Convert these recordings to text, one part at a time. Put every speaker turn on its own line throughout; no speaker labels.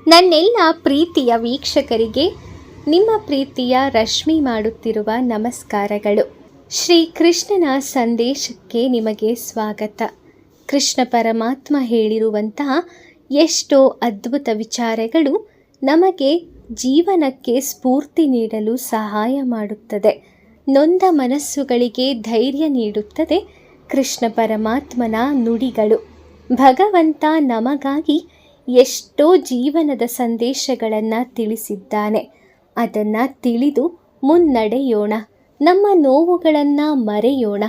ನನ್ನೆಲ್ಲ ಪ್ರೀತಿಯ ವೀಕ್ಷಕರಿಗೆ ನಿಮ್ಮ ಪ್ರೀತಿಯ ರಶ್ಮಿ ಮಾಡುತ್ತಿರುವ ನಮಸ್ಕಾರಗಳು. ಶ್ರೀ ಕೃಷ್ಣನ ಸಂದೇಶಕ್ಕೆ ನಿಮಗೆ ಸ್ವಾಗತ. ಕೃಷ್ಣ ಪರಮಾತ್ಮ ಹೇಳಿರುವಂತಹ ಎಷ್ಟೋ ಅದ್ಭುತ ವಿಚಾರಗಳು ನಮಗೆ ಜೀವನಕ್ಕೆ ಸ್ಫೂರ್ತಿ ನೀಡಲು ಸಹಾಯ ಮಾಡುತ್ತದೆ. ನೊಂದ ಮನಸ್ಸುಗಳಿಗೆ ಧೈರ್ಯ ನೀಡುತ್ತದೆ ಕೃಷ್ಣ ಪರಮಾತ್ಮನ ನುಡಿಗಳು. ಭಗವಂತ ನಮಗಾಗಿ ಎಷ್ಟೋ ಜೀವನದ ಸಂದೇಶಗಳನ್ನು ತಿಳಿಸಿದ್ದಾನೆ. ಅದನ್ನು ತಿಳಿದು ಮುನ್ನಡೆಯೋಣ. ನಮ್ಮ ನೋವುಗಳನ್ನು ಮರೆಯೋಣ.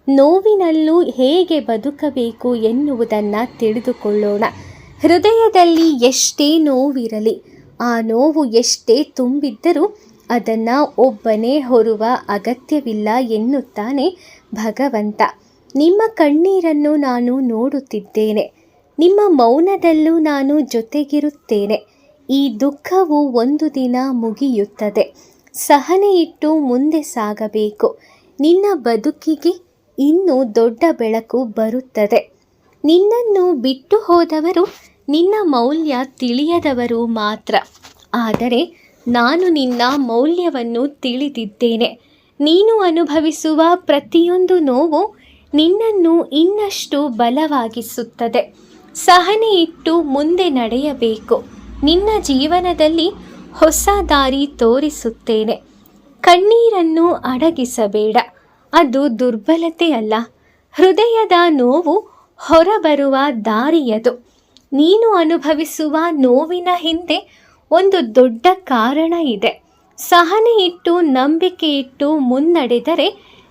ನೋವಿನಲ್ಲೂ ಹೇಗೆ ಬದುಕಬೇಕು ಎನ್ನುವುದನ್ನು ತಿಳಿದುಕೊಳ್ಳೋಣ. ಹೃದಯದಲ್ಲಿ ಎಷ್ಟೇ ನೋವಿರಲಿ, ಆ ನೋವು ಎಷ್ಟೇ ತುಂಬಿದ್ದರೂ ಅದನ್ನು ಒಬ್ಬನೇ ಹೊರುವ ಅಗತ್ಯವಿಲ್ಲ ಎನ್ನುತ್ತಾನೆ ಭಗವಂತ. ನಿಮ್ಮ ಕಣ್ಣೀರನ್ನು ನಾನು ನೋಡುತ್ತಿದ್ದೇನೆ, ನಿಮ್ಮ ಮೌನದಲ್ಲೂ ನಾನು ಜೊತೆಗಿರುತ್ತೇನೆ. ಈ ದುಃಖವು ಒಂದು ದಿನ ಮುಗಿಯುತ್ತದೆ. ಸಹನೆ ಇಟ್ಟು ಮುಂದೆ ಸಾಗಬೇಕು. ನಿನ್ನ ಬದುಕಿಗೆ ಇನ್ನೂ ದೊಡ್ಡ ಬೆಳಕು ಬರುತ್ತದೆ. ನಿನ್ನನ್ನು ಬಿಟ್ಟು ಹೋದವರು ನಿನ್ನ ಮೌಲ್ಯ ತಿಳಿಯದವರು ಮಾತ್ರ. ಆದರೆ ನಾನು ನಿನ್ನ ಮೌಲ್ಯವನ್ನು ತಿಳಿದಿದ್ದೇನೆ. ನೀನು ಅನುಭವಿಸುವ ಪ್ರತಿಯೊಂದು ನೋವು ನಿನ್ನನ್ನು ಇನ್ನಷ್ಟು ಬಲವಾಗಿಸುತ್ತದೆ. ಸಹನೆ ಇಟ್ಟು ಮುಂದೆ ನಡೆಯಬೇಕು. ನಿನ್ನ ಜೀವನದಲ್ಲಿ ಹೊಸ ದಾರಿ ತೋರಿಸುತ್ತೇನೆ. ಕಣ್ಣೀರನ್ನು ಅಡಗಿಸಬೇಡ, ಅದು ದುರ್ಬಲತೆ ಅಲ್ಲ, ಹೃದಯದ ನೋವು ಹೊರಬರುವ ದಾರಿಯದು. ನೀನು ಅನುಭವಿಸುವ ನೋವಿನ ಹಿಂದೆ ಒಂದು ದೊಡ್ಡ ಕಾರಣ ಇದೆ. ಸಹನೆ ಇಟ್ಟು ನಂಬಿಕೆ ಇಟ್ಟು ಮುನ್ನಡೆದರೆ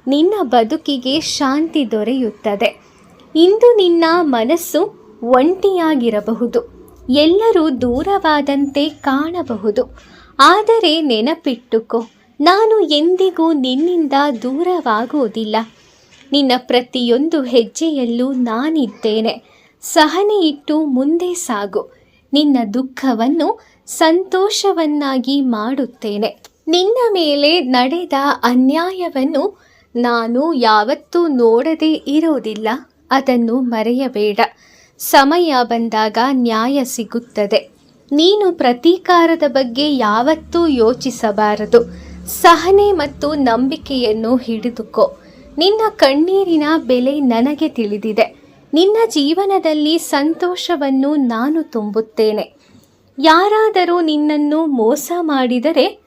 ನಿನ್ನ ಬದುಕಿಗೆ ಶಾಂತಿ ದೊರೆಯುತ್ತದೆ. ಇಂದು ನಿನ್ನ ಮನಸ್ಸು ಒಂಟಿಯಾಗಿರಬಹುದು, ಎಲ್ಲರೂ ದೂರವಾದಂತೆ ಕಾಣಬಹುದು. ಆದರೆ ನೆನಪಿಟ್ಟುಕೋ, ನಾನು ಎಂದಿಗೂ ನಿನ್ನಿಂದ ದೂರವಾಗುವುದಿಲ್ಲ. ನಿನ್ನ ಪ್ರತಿಯೊಂದು ಹೆಜ್ಜೆಯಲ್ಲೂ ನಾನಿದ್ದೇನೆ. ಸಹನೆ ಇಟ್ಟು ಮುಂದೆ ಸಾಗು. ನಿನ್ನ ದುಃಖವನ್ನು ಸಂತೋಷವನ್ನಾಗಿ ಮಾಡುತ್ತೇನೆ. ನಿನ್ನ ಮೇಲೆ ನಡೆದ ಅನ್ಯಾಯವನ್ನು ನಾನು ಯಾವತ್ತೂ ನೋಡದೇ ಇರೋದಿಲ್ಲ. ಅದನ್ನು ಮರೆಯಬೇಡ. ಸಮಯ ಬಂದಾಗ ನ್ಯಾಯ ಸಿಗುತ್ತದೆ. ನೀನು ಪ್ರತೀಕಾರದ ಬಗ್ಗೆ ಯಾವತ್ತೂ ಯೋಚಿಸಬಾರದು. ಸಹನೆ ಮತ್ತು ನಂಬಿಕೆಯನ್ನು ಹಿಡಿದುಕೋ. ನಿನ್ನ ಕಣ್ಣೀರಿನ ಬೆಲೆ ನನಗೆ ತಿಳಿದಿದೆ. ನಿನ್ನ ಜೀವನದಲ್ಲಿ ಸಂತೋಷವನ್ನು ನಾನು ತುಂಬುತ್ತೇನೆ. ಯಾರಾದರೂ ನಿನ್ನನ್ನು ಮೋಸ ಮಾಡಿದರೆ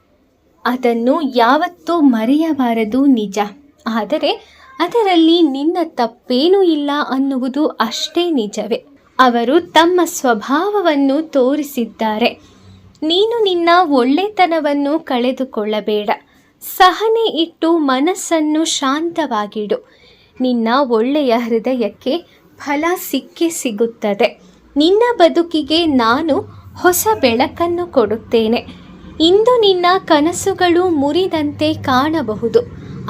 ಅದನ್ನು ಯಾವತ್ತೂ ಮರೆಯಬಾರದು, ನಿಜ. ಆದರೆ ಅದರಲ್ಲಿ ನಿನ್ನ ತಪ್ಪೇನೂ ಇಲ್ಲ ಅನ್ನುವುದು ಅಷ್ಟೇ ನಿಜವೇ. ಅವರು ತಮ್ಮ ಸ್ವಭಾವವನ್ನು ತೋರಿಸಿದ್ದಾರೆ. ನೀನು ನಿನ್ನ ಒಳ್ಳೆತನವನ್ನು ಕಳೆದುಕೊಳ್ಳಬೇಡ. ಸಹನೆ ಇಟ್ಟು ಮನಸ್ಸನ್ನು ಶಾಂತವಾಗಿಡು. ನಿನ್ನ ಒಳ್ಳೆಯ ಹೃದಯಕ್ಕೆ ಫಲ ಸಿಕ್ಕೇ ಸಿಗುತ್ತದೆ. ನಿನ್ನ ಬದುಕಿಗೆ ನಾನು ಹೊಸ ಬೆಳಕನ್ನು ಕೊಡುತ್ತೇನೆ. ಇಂದು ನಿನ್ನ ಕನಸುಗಳು ಮುರಿದಂತೆ ಕಾಣಬಹುದು,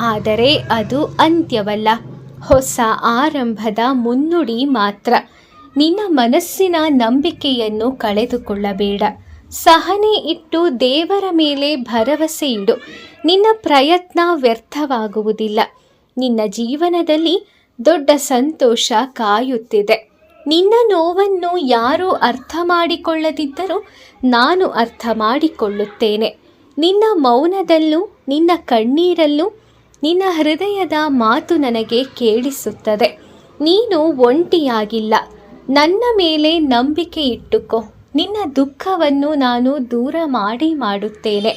ಆದರೆ ಅದು ಅಂತ್ಯವಲ್ಲ, ಹೊಸ ಆರಂಭದ ಮುನ್ನುಡಿ ಮಾತ್ರ. ನಿನ್ನ ಮನಸ್ಸಿನ ನಂಬಿಕೆಯನ್ನು ಕಳೆದುಕೊಳ್ಳಬೇಡ. ಸಹನೆ ಇಟ್ಟು ದೇವರ ಮೇಲೆ ಭರವಸೆ ಇಡು. ನಿನ್ನ ಪ್ರಯತ್ನ ವ್ಯರ್ಥವಾಗುವುದಿಲ್ಲ. ನಿನ್ನ ಜೀವನದಲ್ಲಿ ದೊಡ್ಡ ಸಂತೋಷ ಕಾಯುತ್ತಿದೆ. ನಿನ್ನ ನೋವನ್ನು ಯಾರೂ ಅರ್ಥ ಮಾಡಿಕೊಳ್ಳದಿದ್ದರೂ ನಾನು ಅರ್ಥ ಮಾಡಿಕೊಳ್ಳುತ್ತೇನೆ. ನಿನ್ನ ಮೌನದಲ್ಲೂ ನಿನ್ನ ಕಣ್ಣೀರಲ್ಲೂ ನಿನ್ನ ಹೃದಯದ ಮಾತು ನನಗೆ ಕೇಳಿಸುತ್ತದೆ. ನೀನು ಒಂಟಿಯಾಗಿಲ್ಲ. ನನ್ನ ಮೇಲೆ ನಂಬಿಕೆ ಇಟ್ಟುಕೋ. ನಿನ್ನ ದುಃಖವನ್ನು ನಾನು ದೂರ ಮಾಡುತ್ತೇನೆ.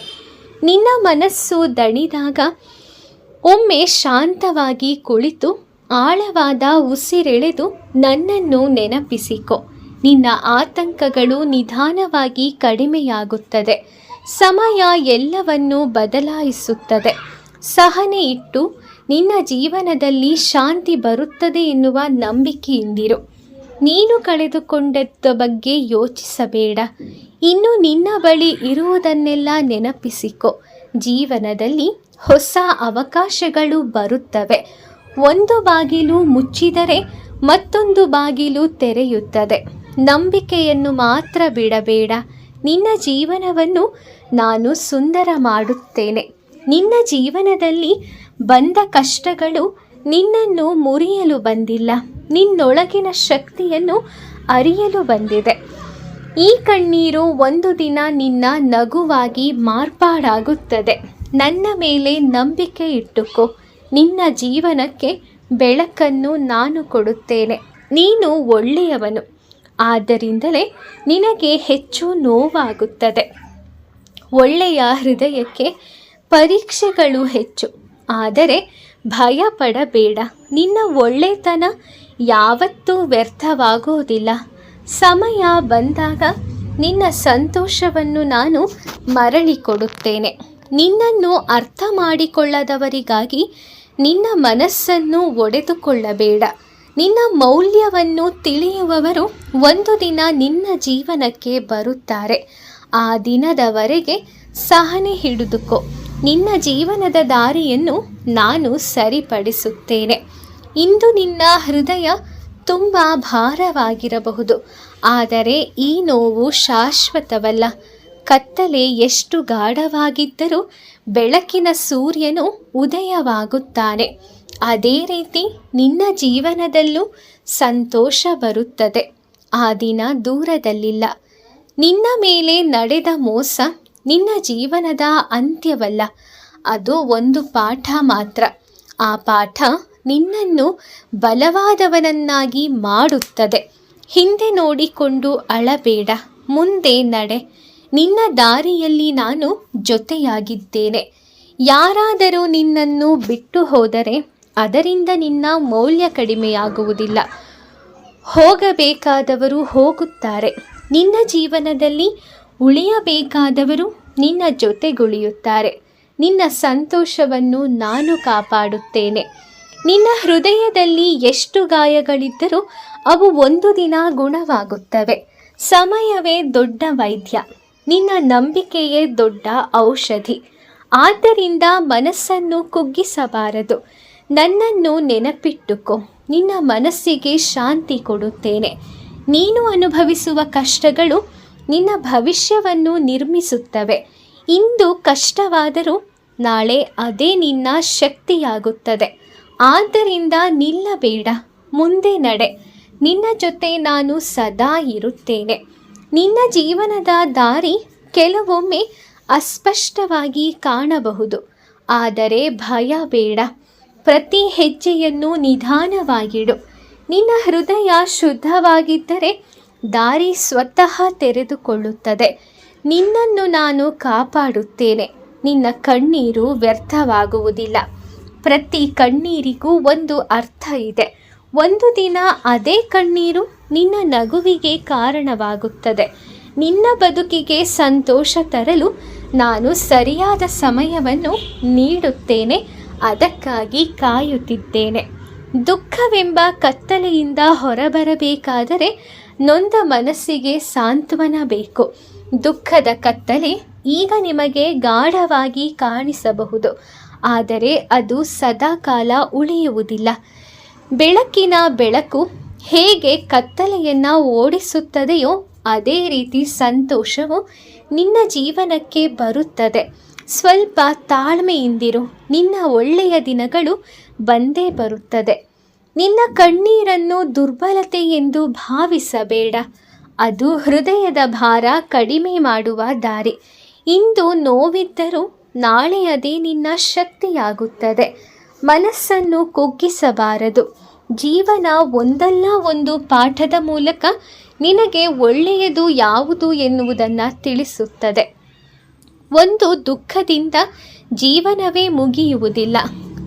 ನಿನ್ನ ಮನಸ್ಸು ದಣಿದಾಗ ಒಮ್ಮೆ ಶಾಂತವಾಗಿ ಕುಳಿತು ಆಳವಾದ ಉಸಿರೆಳೆದು ನನ್ನನ್ನು ನೆನಪಿಸಿಕೊ. ನಿನ್ನ ಆತಂಕಗಳು ನಿಧಾನವಾಗಿ ಕಡಿಮೆಯಾಗುತ್ತದೆ. ಸಮಯ ಎಲ್ಲವನ್ನೂ ಬದಲಾಯಿಸುತ್ತದೆ. ಸಹನೆ ಇಟ್ಟು ನಿನ್ನ ಜೀವನದಲ್ಲಿ ಶಾಂತಿ ಬರುತ್ತದೆ ಎನ್ನುವ ನಂಬಿಕೆಯಿಂದಿರು. ನೀನು ಕಳೆದುಕೊಂಡದ್ದ ಬಗ್ಗೆ ಯೋಚಿಸಬೇಡ. ಇನ್ನು ನಿನ್ನ ಬಳಿ ಇರುವುದನ್ನೆಲ್ಲ ನೆನಪಿಸಿಕೊ. ಜೀವನದಲ್ಲಿ ಹೊಸ ಅವಕಾಶಗಳು ಬರುತ್ತವೆ. ಒಂದು ಬಾಗಿಲು ಮುಚ್ಚಿದರೆ ಮತ್ತೊಂದು ಬಾಗಿಲು ತೆರೆಯುತ್ತದೆ. ನಂಬಿಕೆಯನ್ನು ಮಾತ್ರ ಬಿಡಬೇಡ. ನಿನ್ನ ಜೀವನವನ್ನು ನಾನು ಸುಂದರ ಮಾಡುತ್ತೇನೆ. ನಿನ್ನ ಜೀವನದಲ್ಲಿ ಬಂದ ಕಷ್ಟಗಳು ನಿನ್ನನ್ನು ಮುರಿಯಲು ಬಂದಿಲ್ಲ, ನಿನ್ನೊಳಗಿನ ಶಕ್ತಿಯನ್ನು ಅರಿಯಲು ಬಂದಿದೆ. ಈ ಕಣ್ಣೀರು ಒಂದು ದಿನ ನಿನ್ನ ನಗುವಾಗಿ ಮಾರ್ಪಾಡಾಗುತ್ತದೆ. ನನ್ನ ಮೇಲೆ ನಂಬಿಕೆ ಇಟ್ಟುಕೋ. ನಿನ್ನ ಜೀವನಕ್ಕೆ ಬೆಳಕನ್ನು ನಾನು ಕೊಡುತ್ತೇನೆ. ನೀನು ಒಳ್ಳೆಯವನು, ಆದ್ದರಿಂದಲೇ ನಿನಗೆ ಹೆಚ್ಚು ನೋವಾಗುತ್ತದೆ. ಒಳ್ಳೆಯ ಹೃದಯಕ್ಕೆ ಪರೀಕ್ಷೆಗಳು ಹೆಚ್ಚು, ಆದರೆ ಭಯ ಪಡಬೇಡ. ನಿನ್ನ ಒಳ್ಳೆತನ ಯಾವತ್ತೂ ವ್ಯರ್ಥವಾಗುವುದಿಲ್ಲ. ಸಮಯ ಬಂದಾಗ ನಿನ್ನ ಸಂತೋಷವನ್ನು ನಾನು ಮರಳಿಕೊಡುತ್ತೇನೆ. ನಿನ್ನನ್ನು ಅರ್ಥ ಮಾಡಿಕೊಳ್ಳದವರಿಗಾಗಿ ನಿನ್ನ ಮನಸ್ಸನ್ನು ಒಡೆದುಕೊಳ್ಳಬೇಡ. ನಿನ್ನ ಮೌಲ್ಯವನ್ನು ತಿಳಿಯುವವರು ಒಂದು ದಿನ ನಿನ್ನ ಜೀವನಕ್ಕೆ ಬರುತ್ತಾರೆ. ಆ ದಿನದವರೆಗೆ ಸಹನೆ ಹಿಡಿದುಕೋ. ನಿನ್ನ ಜೀವನದ ದಾರಿಯನ್ನು ನಾನು ಸರಿಪಡಿಸುತ್ತೇನೆ. ಇಂದು ನಿನ್ನ ಹೃದಯ ತುಂಬ ಭಾರವಾಗಿರಬಹುದು, ಆದರೆ ಈ ನೋವು ಶಾಶ್ವತವಲ್ಲ. ಕತ್ತಲೆ ಎಷ್ಟು ಗಾಢವಾಗಿದ್ದರೂ ಬೆಳಕಿನ ಸೂರ್ಯನು ಉದಯವಾಗುತ್ತಾನೆ. ಅದೇ ರೀತಿ ನಿನ್ನ ಜೀವನದಲ್ಲೂ ಸಂತೋಷ ಬರುತ್ತದೆ. ಆ ದಿನ ದೂರದಲ್ಲಿಲ್ಲ. ನಿನ್ನ ಮೇಲೆ ನಡೆದ ಮೋಸ ನಿನ್ನ ಜೀವನದ ಅಂತ್ಯವಲ್ಲ, ಅದು ಒಂದು ಪಾಠ ಮಾತ್ರ. ಆ ಪಾಠ ನಿನ್ನನ್ನು ಬಲವಾದವನನ್ನಾಗಿ ಮಾಡುತ್ತದೆ. ಹಿಂದೆ ನೋಡಿಕೊಂಡು ಅಳಬೇಡ, ಮುಂದೆ ನಡೆ. ನಿನ್ನ ದಾರಿಯಲ್ಲಿ ನಾನು ಜೊತೆಯಾಗಿದ್ದೇನೆ. ಯಾರಾದರೂ ನಿನ್ನನ್ನು ಬಿಟ್ಟು ಹೋದರೆ ಅದರಿಂದ ನಿನ್ನ ಮೌಲ್ಯ ಕಡಿಮೆಯಾಗುವುದಿಲ್ಲ. ಹೋಗಬೇಕಾದವರು ಹೋಗುತ್ತಾರೆ. ನಿನ್ನ ಜೀವನದಲ್ಲಿ ಉಳಿಯಬೇಕಾದವರು ನಿನ್ನ ಜೊತೆಗುಳಿಯುತ್ತಾರೆ. ನಿನ್ನ ಸಂತೋಷವನ್ನು ನಾನು ಕಾಪಾಡುತ್ತೇನೆ. ನಿನ್ನ ಹೃದಯದಲ್ಲಿ ಎಷ್ಟು ಗಾಯಗಳಿದ್ದರೂ ಅವು ಒಂದು ದಿನ ಗುಣವಾಗುತ್ತವೆ. ಸಮಯವೇ ದೊಡ್ಡ ವೈದ್ಯ, ನಿನ್ನ ನಂಬಿಕೆಯೇ ದೊಡ್ಡ ಔಷಧಿ. ಆದ್ದರಿಂದ ಮನಸ್ಸನ್ನು ಕುಗ್ಗಿಸಬಾರದು. ನನ್ನನ್ನು ನೆನಪಿಟ್ಟುಕೋ. ನಿನ್ನ ಮನಸ್ಸಿಗೆ ಶಾಂತಿ ಕೊಡುತ್ತೇನೆ. ನೀನು ಅನುಭವಿಸುವ ಕಷ್ಟಗಳು ನಿನ್ನ ಭವಿಷ್ಯವನ್ನು ನಿರ್ಮಿಸುತ್ತವೆ. ಇಂದು ಕಷ್ಟವಾದರೂ ನಾಳೆ ಅದೇ ನಿನ್ನ ಶಕ್ತಿಯಾಗುತ್ತದೆ. ಆದ್ದರಿಂದ ನಿಲ್ಲಬೇಡ, ಮುಂದೆ ನಡೆ. ನಿನ್ನ ಜೊತೆ ನಾನು ಸದಾ ಇರುತ್ತೇನೆ. ನಿನ್ನ ಜೀವನದ ದಾರಿ ಕೆಲವೊಮ್ಮೆ ಅಸ್ಪಷ್ಟವಾಗಿ ಕಾಣಬಹುದು, ಆದರೆ ಭಯ ಬೇಡ. ಪ್ರತಿ ಹೆಜ್ಜೆಯನ್ನು ನಿಧಾನವಾಗಿಡು. ನಿನ್ನ ಹೃದಯ ಶುದ್ಧವಾಗಿದ್ದರೆ ದಾರಿ ಸ್ವತಃ ತೆರೆದುಕೊಳ್ಳುತ್ತದೆ. ನಿನ್ನನ್ನು ನಾನು ಕಾಪಾಡುತ್ತೇನೆ. ನಿನ್ನ ಕಣ್ಣೀರು ವ್ಯರ್ಥವಾಗುವುದಿಲ್ಲ. ಪ್ರತಿ ಕಣ್ಣೀರಿಗೂ ಒಂದು ಅರ್ಥ ಇದೆ. ಒಂದು ದಿನ ಅದೇ ಕಣ್ಣೀರು ನಿನ್ನ ನಗುವಿಗೆ ಕಾರಣವಾಗುತ್ತದೆ. ನಿನ್ನ ಬದುಕಿಗೆ ಸಂತೋಷ ತರಲು ನಾನು ಸರಿಯಾದ ಸಮಯವನ್ನು ನೀಡುತ್ತೇನೆ. ಅದಕ್ಕಾಗಿ ಕಾಯುತ್ತಿದ್ದೇನೆ. ದುಃಖವೆಂಬ ಕತ್ತಲೆಯಿಂದ ಹೊರಬರಬೇಕಾದರೆ ನೊಂದ ಮನಸ್ಸಿಗೆ ಸಾಂತ್ವನ ಬೇಕು. ದುಃಖದ ಕತ್ತಲೆ ಈಗ ನಿಮಗೆ ಗಾಢವಾಗಿ ಕಾಣಿಸಬಹುದು, ಆದರೆ ಅದು ಸದಾಕಾಲ ಉಳಿಯುವುದಿಲ್ಲ. ಬೆಳಕಿನ ಬೆಳಕು ಹೇಗೆ ಕತ್ತಲೆಯನ್ನು ಓಡಿಸುತ್ತದೆಯೋ ಅದೇ ರೀತಿ ಸಂತೋಷವು ನಿನ್ನ ಜೀವನಕ್ಕೆ ಬರುತ್ತದೆ. ಸ್ವಲ್ಪ ತಾಳ್ಮೆಯಿಂದಿರು. ನಿನ್ನ ಒಳ್ಳೆಯ ದಿನಗಳು ಬಂದೇ ಬರುತ್ತದೆ. ನಿನ್ನ ಕಣ್ಣೀರನ್ನು ದುರ್ಬಲತೆ ಎಂದು ಭಾವಿಸಬೇಡ. ಅದು ಹೃದಯದ ಭಾರ ಕಡಿಮೆ ಮಾಡುವ ದಾರಿ. ಇಂದು ನೋವಿದ್ದರೂ ನಾಳೆ ಅದೇ ನಿನ್ನ ಶಕ್ತಿಯಾಗುತ್ತದೆ. ಮನಸ್ಸನ್ನು ಕುಗ್ಗಿಸಬಾರದು. ಜೀವನ ಒಂದಲ್ಲ ಒಂದು ಪಾಠದ ಮೂಲಕ ನಿನಗೆ ಒಳ್ಳೆಯದು ಯಾವುದು ಎನ್ನುವುದನ್ನು ತಿಳಿಸುತ್ತದೆ. ಒಂದು ದುಃಖದಿಂದ ಜೀವನವೇ ಮುಗಿಯುವುದಿಲ್ಲ.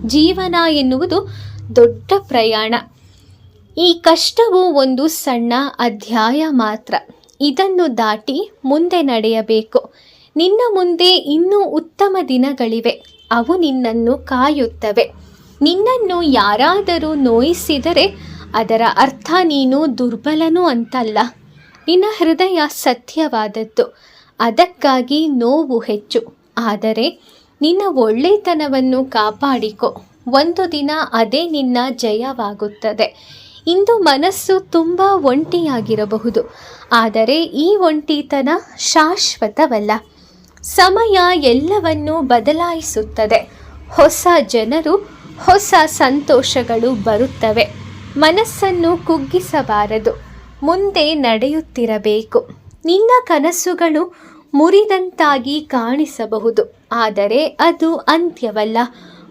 ಜೀವನ ಎನ್ನುವುದು ದೊಡ್ಡ ಪ್ರಯಾಣ. ಈ ಕಷ್ಟವು ಒಂದು ಸಣ್ಣ ಅಧ್ಯಾಯ ಮಾತ್ರ. ಇದನ್ನು ದಾಟಿ ಮುಂದೆ ನಡೆಯಬೇಕು. ನಿನ್ನ ಮುಂದೆ ಇನ್ನೂ ಉತ್ತಮ ದಿನಗಳಿವೆ. ಅವು ನಿನ್ನನ್ನು ಕಾಯುತ್ತವೆ. ನಿನ್ನನ್ನು ಯಾರಾದರೂ ನೋಯಿಸಿದರೆ ಅದರ ಅರ್ಥ ನೀನು ದುರ್ಬಲನು ಅಂತಲ್ಲ. ನಿನ್ನ ಹೃದಯ ಸತ್ಯವಾದದ್ದು, ಅದಕ್ಕಾಗಿ ನೋವು ಹೆಚ್ಚು. ಆದರೆ ನಿನ್ನ ಒಳ್ಳೆತನವನ್ನು ಕಾಪಾಡಿಕೊ. ಒಂದು ದಿನ ಅದೇ ನಿನ್ನ ಜಯವಾಗುತ್ತದೆ. ಇಂದು ಮನಸ್ಸು ತುಂಬ ಒಂಟಿಯಾಗಿರಬಹುದು, ಆದರೆ ಈ ಒಂಟಿತನ ಶಾಶ್ವತವಲ್ಲ. ಸಮಯ ಎಲ್ಲವನ್ನೂ ಬದಲಾಯಿಸುತ್ತದೆ. ಹೊಸ ಜನರು, ಹೊಸ ಸಂತೋಷಗಳು ಬರುತ್ತವೆ. ಮನಸ್ಸನ್ನು ಕುಗ್ಗಿಸಬಾರದು. ಮುಂದೆ ನಡೆಯುತ್ತಿರಬೇಕು. ನಿನ್ನ ಕನಸುಗಳು ಮುರಿದಂತಾಗಿ ಕಾಣಿಸಬಹುದು, ಆದರೆ ಅದು ಅಂತ್ಯವಲ್ಲ,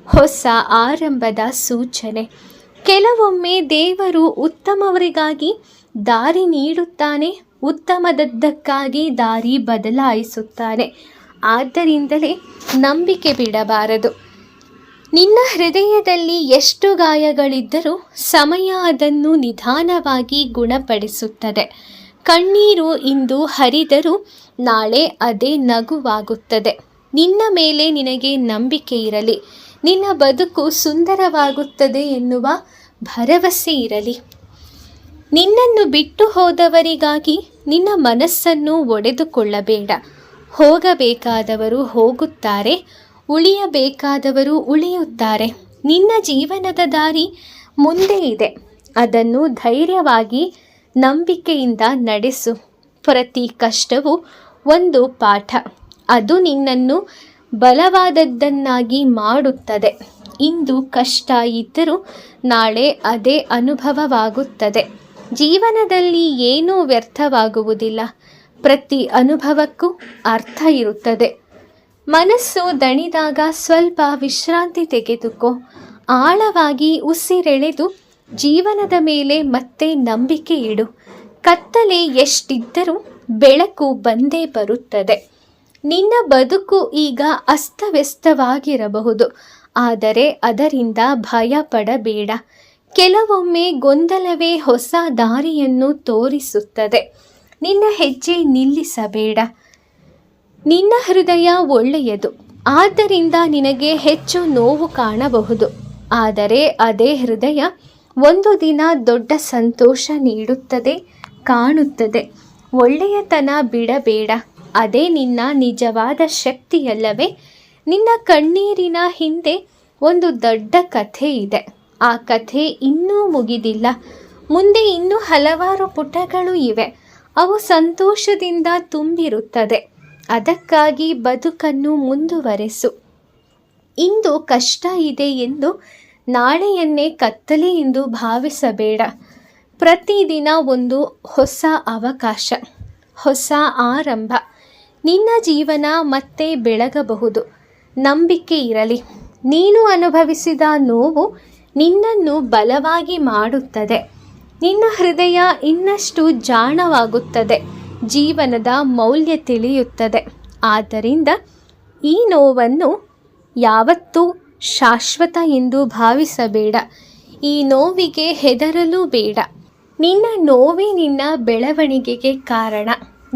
ಹೊಸ ಆರಂಭದ ಸೂಚನೆ. ಕೆಲವೊಮ್ಮೆ ದೇವರು ಉತ್ತಮವರಿಗಾಗಿ ದಾರಿ ನೀಡುತ್ತಾನೆ, ಉತ್ತಮದದ್ದಕ್ಕಾಗಿ ದಾರಿ ಬದಲಾಯಿಸುತ್ತಾನೆ. ಆದ್ದರಿಂದಲೇ ನಂಬಿಕೆ ಬಿಡಬಾರದು. ನಿನ್ನ ಹೃದಯದಲ್ಲಿ ಎಷ್ಟು ಗಾಯಗಳಿದ್ದರೂ ಸಮಯ ಅದನ್ನು ನಿಧಾನವಾಗಿ ಗುಣಪಡಿಸುತ್ತದೆ. ಕಣ್ಣೀರು ಇಂದು ಹರಿದರೂ ನಾಳೆ ಅದೇ ನಗುವಾಗುತ್ತದೆ. ನಿನ್ನ ಮೇಲೆ ನಿನಗೆ ನಂಬಿಕೆ ಇರಲಿ. ನಿನ್ನ ಬದುಕು ಸುಂದರವಾಗುತ್ತದೆ ಎನ್ನುವ ಭರವಸೆ ಇರಲಿ. ನಿನ್ನನ್ನು ಬಿಟ್ಟು ಹೋದವರಿಗಾಗಿ ನಿನ್ನ ಮನಸ್ಸನ್ನು ಒಡೆದುಕೊಳ್ಳಬೇಡ. ಹೋಗಬೇಕಾದವರು ಹೋಗುತ್ತಾರೆ, ಉಳಿಯಬೇಕಾದವರು ಉಳಿಯುತ್ತಾರೆ. ನಿನ್ನ ಜೀವನದ ದಾರಿ ಮುಂದೆ ಇದೆ. ಅದನ್ನು ಧೈರ್ಯವಾಗಿ ನಂಬಿಕೆಯಿಂದ ನಡೆಸು. ಪ್ರತಿ ಕಷ್ಟವೂ ಒಂದು ಪಾಠ. ಅದು ನಿನ್ನನ್ನು ಬಲವಾದದ್ದನ್ನಾಗಿ ಮಾಡುತ್ತದೆ. ಇಂದು ಕಷ್ಟ ಇದ್ದರೂ ನಾಳೆ ಅದೇ ಅನುಭವವಾಗುತ್ತದೆ. ಜೀವನದಲ್ಲಿ ಏನೂ ವ್ಯರ್ಥವಾಗುವುದಿಲ್ಲ. ಪ್ರತಿ ಅನುಭವಕ್ಕೂ ಅರ್ಥ ಇರುತ್ತದೆ. ಮನಸ್ಸು ದಣಿದಾಗ ಸ್ವಲ್ಪ ವಿಶ್ರಾಂತಿ ತೆಗೆದುಕೋ. ಆಳವಾಗಿ ಉಸಿರೆಳೆದು ಜೀವನದ ಮೇಲೆ ಮತ್ತೆ ನಂಬಿಕೆ ಇಡು. ಕತ್ತಲೆ ಎಷ್ಟಿದ್ದರೂ ಬೆಳಕು ಬಂದೇ ಬರುತ್ತದೆ. ನಿನ್ನ ಬದುಕು ಈಗ ಅಸ್ತವ್ಯಸ್ತವಾಗಿರಬಹುದು, ಆದರೆ ಅದರಿಂದ ಭಯ ಪಡಬೇಡ. ಕೆಲವೊಮ್ಮೆ ಗೊಂದಲವೇ ಹೊಸ ದಾರಿಯನ್ನು ತೋರಿಸುತ್ತದೆ. ನಿನ್ನ ಹೆಜ್ಜೆ ನಿಲ್ಲಿಸಬೇಡ. ನಿನ್ನ ಹೃದಯ ಒಳ್ಳೆಯದು, ಆದ್ದರಿಂದ ನಿನಗೆ ಹೆಚ್ಚು ನೋವು ಕಾಣಬಹುದು. ಆದರೆ ಅದೇ ಹೃದಯ ಒಂದು ದಿನ ದೊಡ್ಡ ಸಂತೋಷ ನೀಡುತ್ತದೆ, ಕಾಣುತ್ತದೆ. ಒಳ್ಳೆಯತನ ಬಿಡಬೇಡ. ಅದೇ ನಿನ್ನ ನಿಜವಾದ ಶಕ್ತಿಯಲ್ಲವೇ? ನಿನ್ನ ಕಣ್ಣೀರಿನ ಹಿಂದೆ ಒಂದು ದೊಡ್ಡ ಕಥೆ ಇದೆ. ಆ ಕಥೆ ಇನ್ನೂ ಮುಗಿದಿಲ್ಲ. ಮುಂದೆ ಇನ್ನೂ ಹಲವಾರು ಪುಟಗಳು ಇವೆ. ಅವು ಸಂತೋಷದಿಂದ ತುಂಬಿರುತ್ತದೆ. ಅದಕ್ಕಾಗಿ ಬದುಕನ್ನು ಮುಂದುವರೆಸು. ಇಂದು ಕಷ್ಟ ಇದೆ ಎಂದು ನಾಳೆಯನ್ನೇ ಕತ್ತಲೆ ಎಂದು ಭಾವಿಸಬೇಡ. ಪ್ರತಿದಿನ ಒಂದು ಹೊಸ ಅವಕಾಶ, ಹೊಸ ಆರಂಭ. ನಿನ್ನ ಜೀವನ ಮತ್ತೆ ಬೆಳಗಬಹುದು. ನಂಬಿಕೆ ಇರಲಿ. ನೀನು ಅನುಭವಿಸಿದ ನೋವು ನಿನ್ನನ್ನು ಬಲವಾಗಿ ಮಾಡುತ್ತದೆ. ನಿನ್ನ ಹೃದಯ ಇನ್ನಷ್ಟು ಜಾಣವಾಗುತ್ತದೆ. ಜೀವನದ ಮೌಲ್ಯ ತಿಳಿಯುತ್ತದೆ. ಆದ್ದರಿಂದ ಈ ನೋವನ್ನು ಯಾವತ್ತೂ ಶಾಶ್ವತ ಎಂದು ಭಾವಿಸಬೇಡ. ಈ ನೋವಿಗೆ ಹೆದರಲೂ ಬೇಡ. ನಿನ್ನ ನೋವೇ ನಿನ್ನ ಬೆಳವಣಿಗೆಗೆ ಕಾರಣ.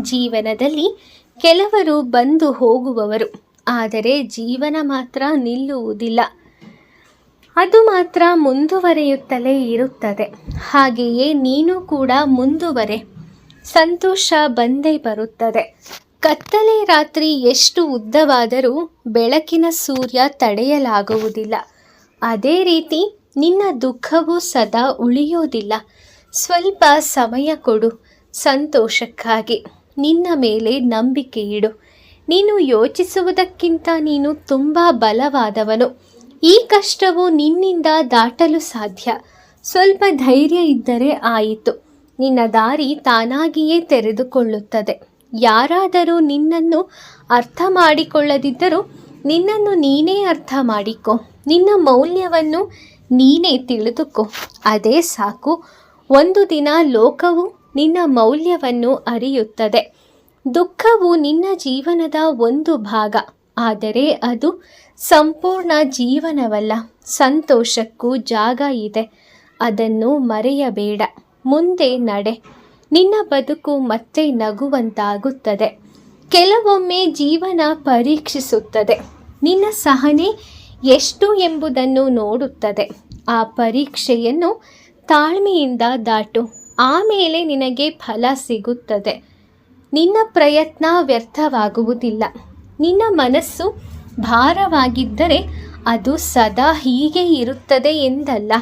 ಜೀವನದಲ್ಲಿ ಕೆಲವರು ಬಂದು ಹೋಗುವವರು, ಆದರೆ ಜೀವನ ಮಾತ್ರ ನಿಲ್ಲುವುದಿಲ್ಲ. ಅದು ಮಾತ್ರ ಮುಂದುವರಿಯುತ್ತಲೇ ಇರುತ್ತದೆ. ಹಾಗೆಯೇ ನೀನು ಕೂಡ ಮುಂದುವರೆ. ಸಂತೋಷ ಬಂದೇ ಬರುತ್ತದೆ. ಕತ್ತಲೆ ರಾತ್ರಿ ಎಷ್ಟು ಉದ್ದವಾದರೂ ಬೆಳಕಿನ ಸೂರ್ಯ ತಡೆಯಲಾಗುವುದಿಲ್ಲ. ಅದೇ ರೀತಿ ನಿನ್ನ ದುಃಖವೂ ಸದಾ ಉಳಿಯೋದಿಲ್ಲ. ಸ್ವಲ್ಪ ಸಮಯ ಕೊಡು ಸಂತೋಷಕ್ಕಾಗಿ. ನಿನ್ನ ಮೇಲೆ ನಂಬಿಕೆ ಇಡು. ನೀನು ಯೋಚಿಸುವುದಕ್ಕಿಂತ ನೀನು ತುಂಬ ಬಲವಾದವನು. ಈ ಕಷ್ಟವು ನಿನ್ನಿಂದ ದಾಟಲು ಸಾಧ್ಯ. ಸ್ವಲ್ಪ ಧೈರ್ಯ ಇದ್ದರೆ ಆಯಿತು. ನಿನ್ನ ದಾರಿ ತಾನಾಗಿಯೇ ತೆರೆದುಕೊಳ್ಳುತ್ತದೆ. ಯಾರಾದರೂ ನಿನ್ನನ್ನು ಅರ್ಥ ಮಾಡಿಕೊಳ್ಳದಿದ್ದರೂ ನಿನ್ನನ್ನು ನೀನೇ ಅರ್ಥ ಮಾಡಿಕೊ. ನಿನ್ನ ಮೌಲ್ಯವನ್ನು ನೀನೇ ತಿಳಿದುಕೊ. ಅದೇ ಸಾಕು. ಒಂದು ದಿನ ಲೋಕವು ನಿನ್ನ ಮೌಲ್ಯವನ್ನು ಅರಿಯುತ್ತದೆ. ದುಃಖವು ನಿನ್ನ ಜೀವನದ ಒಂದು ಭಾಗ, ಆದರೆ ಅದು ಸಂಪೂರ್ಣ ಜೀವನವಲ್ಲ. ಸಂತೋಷಕ್ಕೂ ಜಾಗ ಇದೆ. ಅದನ್ನು ಮರೆಯಬೇಡ. ಮುಂದೆ ನಡೆ. ನಿನ್ನ ಬದುಕು ಮತ್ತೆ ನಗುವಂತಾಗುತ್ತದೆ. ಕೆಲವೊಮ್ಮೆ ಜೀವನ ಪರೀಕ್ಷಿಸುತ್ತದೆ. ನಿನ್ನ ಸಹನೆ ಎಷ್ಟು ಎಂಬುದನ್ನು ನೋಡುತ್ತದೆ. ಆ ಪರೀಕ್ಷೆಯನ್ನು ತಾಳ್ಮೆಯಿಂದ ದಾಟು. ಆಮೇಲೆ ನಿನಗೆ ಫಲ ಸಿಗುತ್ತದೆ. ನಿನ್ನ ಪ್ರಯತ್ನ ವ್ಯರ್ಥವಾಗುವುದಿಲ್ಲ. ನಿನ್ನ ಮನಸ್ಸು ಭಾರವಾಗಿದ್ದರೆ ಅದು ಸದಾ ಹೀಗೆ ಇರುತ್ತದೆ ಎಂದಲ್ಲ.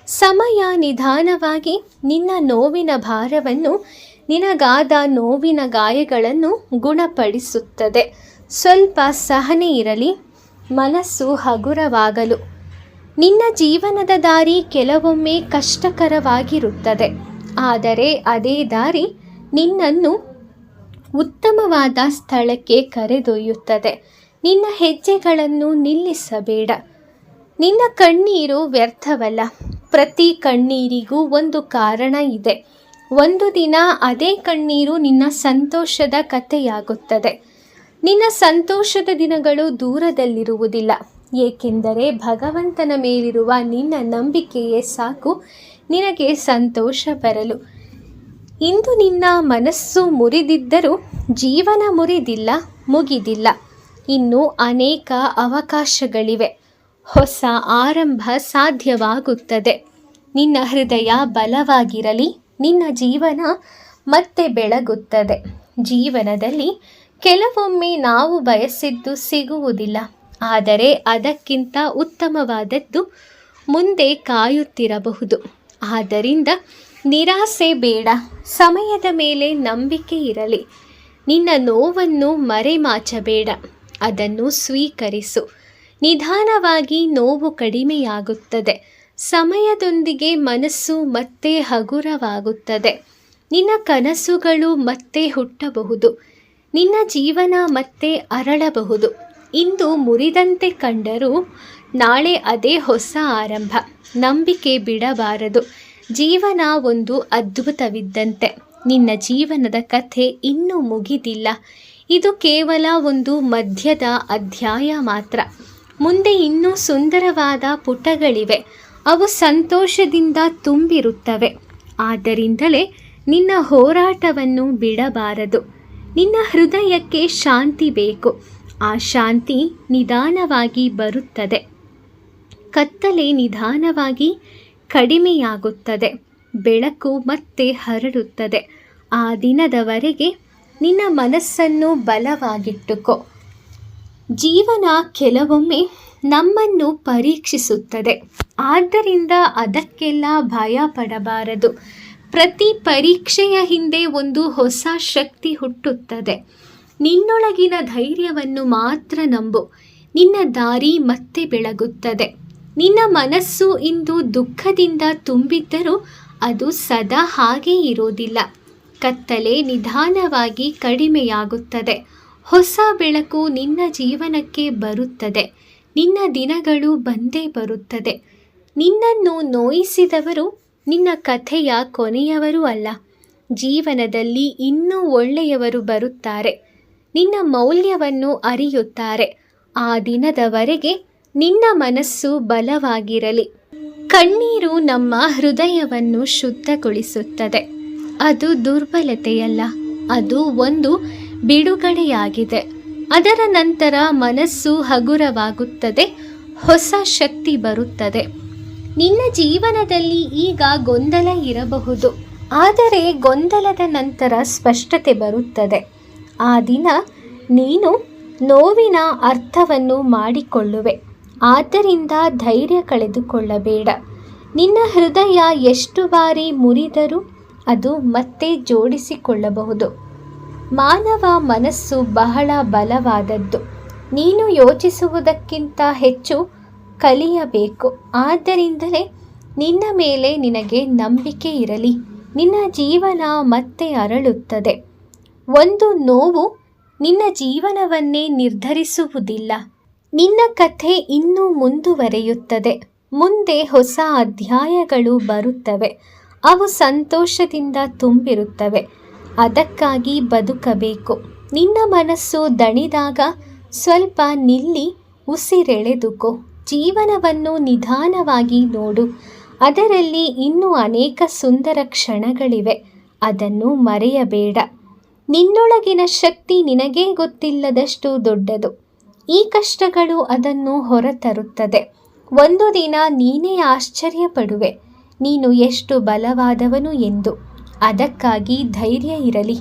ಸಮಯ ನಿಧಾನವಾಗಿ ನಿನ್ನ ನೋವಿನ ಭಾರವನ್ನು, ನಿನಗಾದ ನೋವಿನ ಗಾಯಗಳನ್ನು ಗುಣಪಡಿಸುತ್ತದೆ. ಸ್ವಲ್ಪ ಸಹನೆ ಇರಲಿ, ಮನಸ್ಸು ಹಗುರವಾಗಲು. ನಿನ್ನ ಜೀವನದ ದಾರಿ ಕೆಲವೊಮ್ಮೆ ಕಷ್ಟಕರವಾಗಿರುತ್ತದೆ, ಆದರೆ ಅದೇ ದಾರಿ ನಿನ್ನನ್ನು ಉತ್ತಮವಾದ ಸ್ಥಳಕ್ಕೆ ಕರೆದೊಯ್ಯುತ್ತದೆ. ನಿನ್ನ ಹೆಜ್ಜೆಗಳನ್ನು ನಿಲ್ಲಿಸಬೇಡ. ನಿನ್ನ ಕಣ್ಣೀರು ವ್ಯರ್ಥವಲ್ಲ. ಪ್ರತಿ ಕಣ್ಣೀರಿಗೂ ಒಂದು ಕಾರಣ ಇದೆ. ಒಂದು ದಿನ ಅದೇ ಕಣ್ಣೀರು ನಿನ್ನ ಸಂತೋಷದ ಕಥೆಯಾಗುತ್ತದೆ. ನಿನ್ನ ಸಂತೋಷದ ದಿನಗಳು ದೂರದಲ್ಲಿರುವುದಿಲ್ಲ, ಏಕೆಂದರೆ ಭಗವಂತನ ಮೇಲಿರುವ ನಿನ್ನ ನಂಬಿಕೆಯೇ ಸಾಕು ನಿನಗೆ ಸಂತೋಷ ಬರಲು. ಇಂದು ನಿನ್ನ ಮನಸ್ಸು ಮುರಿದಿದ್ದರೂ ಜೀವನ ಮುರಿದಿಲ್ಲ, ಮುಗಿದಿಲ್ಲ. ಇನ್ನೂ ಅನೇಕ ಅವಕಾಶಗಳಿವೆ. ಹೊಸ ಆರಂಭ ಸಾಧ್ಯವಾಗುತ್ತದೆ. ನಿನ್ನ ಹೃದಯ ಬಲವಾಗಿರಲಿ. ನಿನ್ನ ಜೀವನ ಮತ್ತೆ ಬೆಳಗುತ್ತದೆ. ಜೀವನದಲ್ಲಿ ಕೆಲವೊಮ್ಮೆ ನಾವು ಬಯಸಿದ್ದು ಸಿಗುವುದಿಲ್ಲ, ಆದರೆ ಅದಕ್ಕಿಂತ ಉತ್ತಮವಾದದ್ದು ಮುಂದೆ ಕಾಯುತ್ತಿರಬಹುದು. ಆದ್ದರಿಂದ ನಿರಾಸೆ ಬೇಡ. ಸಮಯದ ಮೇಲೆ ನಂಬಿಕೆ ಇರಲಿ. ನಿನ್ನ ನೋವನ್ನು ಮರೆಮಾಚಬೇಡ, ಅದನ್ನು ಸ್ವೀಕರಿಸು. ನಿಧಾನವಾಗಿ ನೋವು ಕಡಿಮೆಯಾಗುತ್ತದೆ. ಸಮಯದೊಂದಿಗೆ ಮನಸ್ಸು ಮತ್ತೆ ಹಗುರವಾಗುತ್ತದೆ. ನಿನ್ನ ಕನಸುಗಳು ಮತ್ತೆ ಹುಟ್ಟಬಹುದು. ನಿನ್ನ ಜೀವನ ಮತ್ತೆ ಅರಳಬಹುದು. ಇಂದು ಮುರಿದಂತೆ ಕಂಡರೂ ನಾಳೆ ಅದೇ ಹೊಸ ಆರಂಭ. ನಂಬಿಕೆ ಬಿಡಬಾರದು. ಜೀವನ ಒಂದು ಅದ್ಭುತವಿದ್ದಂತೆ. ನಿನ್ನ ಜೀವನದ ಕಥೆ ಇನ್ನೂ ಮುಗಿದಿಲ್ಲ. ಇದು ಕೇವಲ ಒಂದು ಮಧ್ಯದ ಅಧ್ಯಾಯ ಮಾತ್ರ. ಮುಂದೆ ಇನ್ನೂ ಸುಂದರವಾದ ಪುಟಗಳಿವೆ. ಅವು ಸಂತೋಷದಿಂದ ತುಂಬಿರುತ್ತವೆ. ಆದ್ದರಿಂದಲೇ ನಿನ್ನ ಹೋರಾಟವನ್ನು ಬಿಡಬಾರದು. ನಿನ್ನ ಹೃದಯಕ್ಕೆ ಶಾಂತಿ ಬೇಕು. ಆ ಶಾಂತಿ ನಿಧಾನವಾಗಿ ಬರುತ್ತದೆ. ಕತ್ತಲೆ ನಿಧಾನವಾಗಿ ಕಡಿಮೆಯಾಗುತ್ತದೆ. ಬೆಳಕು ಮತ್ತೆ ಹರಡುತ್ತದೆ. ಆ ದಿನದವರೆಗೆ ನಿನ್ನ ಮನಸ್ಸನ್ನು ಬಲವಾಗಿಟ್ಟುಕೋ. ಜೀವನ ಕೆಲವೊಮ್ಮೆ ನಮ್ಮನ್ನು ಪರೀಕ್ಷಿಸುತ್ತದೆ. ಆದ್ದರಿಂದ ಅದಕ್ಕೆಲ್ಲ ಭಯ ಪಡಬಾರದು. ಪ್ರತಿ ಪರೀಕ್ಷೆಯ ಹಿಂದೆ ಒಂದು ಹೊಸ ಶಕ್ತಿ ಹುಟ್ಟುತ್ತದೆ. ನಿನ್ನೊಳಗಿನ ಧೈರ್ಯವನ್ನು ಮಾತ್ರ ನಂಬು. ನಿನ್ನ ದಾರಿ ಮತ್ತೆ ಬೆಳಗುತ್ತದೆ. ನಿನ್ನ ಮನಸ್ಸು ಇಂದು ದುಃಖದಿಂದ ತುಂಬಿದ್ದರೂ ಅದು ಸದಾ ಹಾಗೇ ಇರೋದಿಲ್ಲ. ಕತ್ತಲೆ ನಿಧಾನವಾಗಿ ಕಡಿಮೆಯಾಗುತ್ತದೆ. ಹೊಸ ಬೆಳಕು ನಿನ್ನ ಜೀವನಕ್ಕೆ ಬರುತ್ತದೆ. ನಿನ್ನ ದಿನಗಳು ಬಂದೇ ಬರುತ್ತದೆ. ನಿನ್ನನ್ನು ನೋಯಿಸಿದವರು ನಿನ್ನ ಕಥೆಯ ಕೊನೆಯವರೂ ಅಲ್ಲ. ಜೀವನದಲ್ಲಿ ಇನ್ನೂ ಒಳ್ಳೆಯವರು ಬರುತ್ತಾರೆ. ನಿನ್ನ ಮೌಲ್ಯವನ್ನು ಅರಿಯುತ್ತಾರೆ. ಆ ದಿನದವರೆಗೆ ನಿನ್ನ ಮನಸ್ಸು ಬಲವಾಗಿರಲಿ. ಕಣ್ಣೀರು ನಮ್ಮ ಹೃದಯವನ್ನು ಶುದ್ಧಗೊಳಿಸುತ್ತದೆ. ಅದು ದುರ್ಬಲತೆಯಲ್ಲ, ಅದು ಒಂದು ಬಿಡುಗಡೆಯಾಗಿದೆ. ಅದರ ನಂತರ ಮನಸ್ಸು ಹಗುರವಾಗುತ್ತದೆ. ಹೊಸ ಶಕ್ತಿ ಬರುತ್ತದೆ. ನಿನ್ನ ಜೀವನದಲ್ಲಿ ಈಗ ಗೊಂದಲ ಇರಬಹುದು, ಆದರೆ ಗೊಂದಲದ ನಂತರ ಸ್ಪಷ್ಟತೆ ಬರುತ್ತದೆ. ಆ ದಿನ ನೀನು ನೋವಿನ ಅರ್ಥವನ್ನು ಮಾಡಿಕೊಳ್ಳುವೆ. ಆದ್ದರಿಂದ ಧೈರ್ಯ ಕಳೆದುಕೊಳ್ಳಬೇಡ. ನಿನ್ನ ಹೃದಯ ಎಷ್ಟು ಬಾರಿ ಮುರಿದರೂ ಅದು ಮತ್ತೆ ಜೋಡಿಸಿಕೊಳ್ಳಬಹುದು. ಮಾನವ ಮನಸ್ಸು ಬಹಳ ಬಲವಾದದ್ದು. ನೀನು ಯೋಚಿಸುವುದಕ್ಕಿಂತ ಹೆಚ್ಚು ಕಲಿಯಬೇಕು. ಆದ್ದರಿಂದಲೇ ನಿನ್ನ ಮೇಲೆ ನಿನಗೆ ನಂಬಿಕೆ ಇರಲಿ. ನಿನ್ನ ಜೀವನ ಮತ್ತೆ ಅರಳುತ್ತದೆ. ಒಂದು ನೋವು ನಿನ್ನ ಜೀವನವನ್ನೇ ನಿರ್ಧರಿಸುವುದಿಲ್ಲ. ನಿನ್ನ ಕಥೆ ಇನ್ನೂ ಮುಂದುವರಿಯುತ್ತದೆ. ಮುಂದೆ ಹೊಸ ಅಧ್ಯಾಯಗಳು ಬರುತ್ತವೆ. ಅವು ಸಂತೋಷದಿಂದ ತುಂಬಿರುತ್ತವೆ. ಅದಕ್ಕಾಗಿ ಬದುಕಬೇಕು. ನಿನ್ನ ಮನಸ್ಸು ದಣಿದಾಗ ಸ್ವಲ್ಪ ನಿಲ್ಲಿ ಉಸಿರೆಳೆದುಕೋ. ಜೀವನವನ್ನು ನಿಧಾನವಾಗಿ ನೋಡು. ಅದರಲ್ಲಿ ಇನ್ನೂ ಅನೇಕ ಸುಂದರ ಕ್ಷಣಗಳಿವೆ. ಅದನ್ನು ಮರೆಯಬೇಡ. ನಿನ್ನೊಳಗಿನ ಶಕ್ತಿ ನಿನಗೇ ಗೊತ್ತಿಲ್ಲದಷ್ಟು ದೊಡ್ಡದು. ಈ ಕಷ್ಟಗಳು ಅದನ್ನು ಹೊರತರುತ್ತದೆ. ಒಂದು ದಿನ ನೀನೇ ಆಶ್ಚರ್ಯಪಡುವೆ ನೀನು ಎಷ್ಟು ಬಲವಾದವನು ಎಂದು. ಅದಕ್ಕಾಗಿ ಧೈರ್ಯ ಇರಲಿ.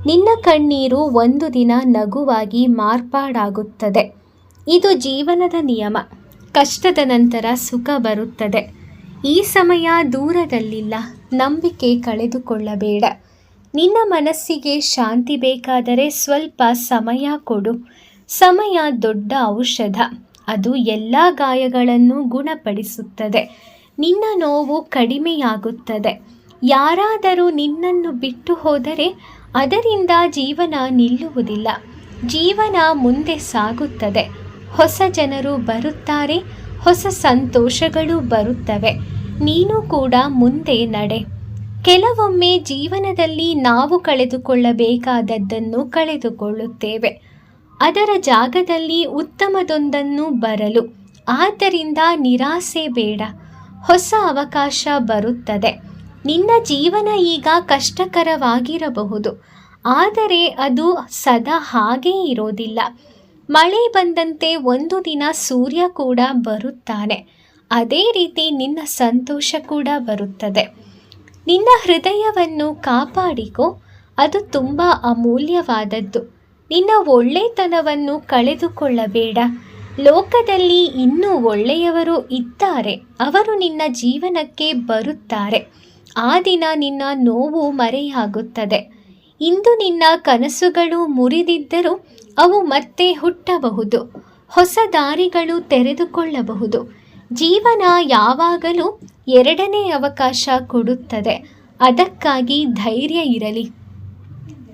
ನಿನ್ನ ಕಣ್ಣೀರು ಒಂದು ದಿನ ನಗುವಾಗಿ ಮಾರ್ಪಾಡಾಗುತ್ತದೆ. ಇದು ಜೀವನದ ನಿಯಮ. ಕಷ್ಟದ ನಂತರ ಸುಖ ಬರುತ್ತದೆ. ಈ ಸಮಯ ದೂರದಲ್ಲಿಲ್ಲ. ನಂಬಿಕೆ ಕಳೆದುಕೊಳ್ಳಬೇಡ. ನಿನ್ನ ಮನಸ್ಸಿಗೆ ಶಾಂತಿ ಬೇಕಾದರೆ ಸ್ವಲ್ಪ ಸಮಯ ಕೊಡು. ಸಮಯ ದೊಡ್ಡ ಔಷಧ. ಅದು ಎಲ್ಲ ಗಾಯಗಳನ್ನು ಗುಣಪಡಿಸುತ್ತದೆ. ನಿನ್ನ ನೋವು ಕಡಿಮೆಯಾಗುತ್ತದೆ. ಯಾರಾದರೂ ನಿನ್ನನ್ನು ಬಿಟ್ಟು ಹೋದರೆ ಅದರಿಂದ ಜೀವನ ನಿಲ್ಲುವುದಿಲ್ಲ, ಜೀವನ ಮುಂದೆ ಸಾಗುತ್ತದೆ. ಹೊಸ ಜನರು ಬರುತ್ತಾರೆ, ಹೊಸ ಸಂತೋಷಗಳು ಬರುತ್ತವೆ. ನೀನು ಕೂಡ ಮುಂದೆ ನಡೆ. ಕೆಲವೊಮ್ಮೆ ಜೀವನದಲ್ಲಿ ನಾವು ಕಳೆದುಕೊಳ್ಳಬೇಕಾದದ್ದನ್ನು ಕಳೆದುಕೊಳ್ಳುತ್ತೇವೆ, ಅದರ ಜಾಗದಲ್ಲಿ ಉತ್ತಮದೊಂದನ್ನು ಬರಲು. ಆದ್ದರಿಂದ ನಿರಾಸೆ ಬೇಡ, ಹೊಸ ಅವಕಾಶ ಬರುತ್ತದೆ. ನಿನ್ನ ಜೀವನ ಈಗ ಕಷ್ಟಕರವಾಗಿರಬಹುದು, ಆದರೆ ಅದು ಸದಾ ಹಾಗೇ ಇರೋದಿಲ್ಲ. ಮಳೆ ಬಂದಂತೆ ಒಂದು ದಿನ ಸೂರ್ಯ ಕೂಡ ಬರುತ್ತಾನೆ, ಅದೇ ರೀತಿ ನಿನ್ನ ಸಂತೋಷ ಕೂಡ ಬರುತ್ತದೆ. ನಿನ್ನ ಹೃದಯವನ್ನು ಕಾಪಾಡಿಕೋ, ಅದು ತುಂಬ ಅಮೂಲ್ಯವಾದದ್ದು. ನಿನ್ನ ಒಳ್ಳೆತನವನ್ನು ಕಳೆದುಕೊಳ್ಳಬೇಡ. ಲೋಕದಲ್ಲಿ ಇನ್ನೂ ಒಳ್ಳೆಯವರು ಇದ್ದಾರೆ, ಅವರು ನಿನ್ನ ಜೀವನಕ್ಕೆ ಬರುತ್ತಾರೆ. ಆ ದಿನ ನಿನ್ನ ನೋವು ಮರೆಯಾಗುತ್ತದೆ. ಇಂದು ನಿನ್ನ ಕನಸುಗಳು ಮುರಿದಿದ್ದರೂ ಅವು ಮತ್ತೆ ಹುಟ್ಟಬಹುದು, ಹೊಸ ದಾರಿಗಳು ತೆರೆದುಕೊಳ್ಳಬಹುದು. ಜೀವನ ಯಾವಾಗಲೂ ಎರಡನೇ ಅವಕಾಶ ಕೊಡುತ್ತದೆ, ಅದಕ್ಕಾಗಿ ಧೈರ್ಯ ಇರಲಿ.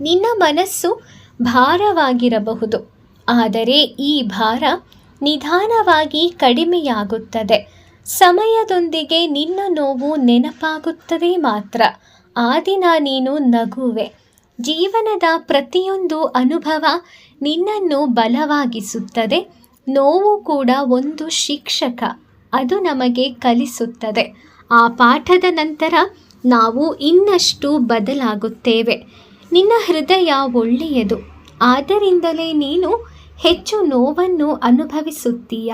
ನಿನ್ನ ಮನಸ್ಸು ಭಾರವಾಗಿರಬಹುದು, ಆದರೆ ಈ ಭಾರ ನಿಧಾನವಾಗಿ ಕಡಿಮೆಯಾಗುತ್ತದೆ. ಸಮಯದೊಂದಿಗೆ ನಿನ್ನ ನೋವು ನೆನಪಾಗುತ್ತದೆ ಮಾತ್ರ. ಆ ದಿನ ನೀನು ನಗುವೆ. ಜೀವನದ ಪ್ರತಿಯೊಂದು ಅನುಭವ ನಿನ್ನನ್ನು ಬಲವಾಗಿಸುತ್ತದೆ. ನೋವು ಕೂಡ ಒಂದು ಶಿಕ್ಷಕ, ಅದು ನಮಗೆ ಕಲಿಸುತ್ತದೆ. ಆ ಪಾಠದ ನಂತರ ನಾವು ಇನ್ನಷ್ಟು ಬದಲಾಗುತ್ತೇವೆ. ನಿನ್ನ ಹೃದಯ ಒಳ್ಳೆಯದು, ಆದ್ದರಿಂದಲೇ ನೀನು ಹೆಚ್ಚು ನೋವನ್ನು ಅನುಭವಿಸುತ್ತೀಯ.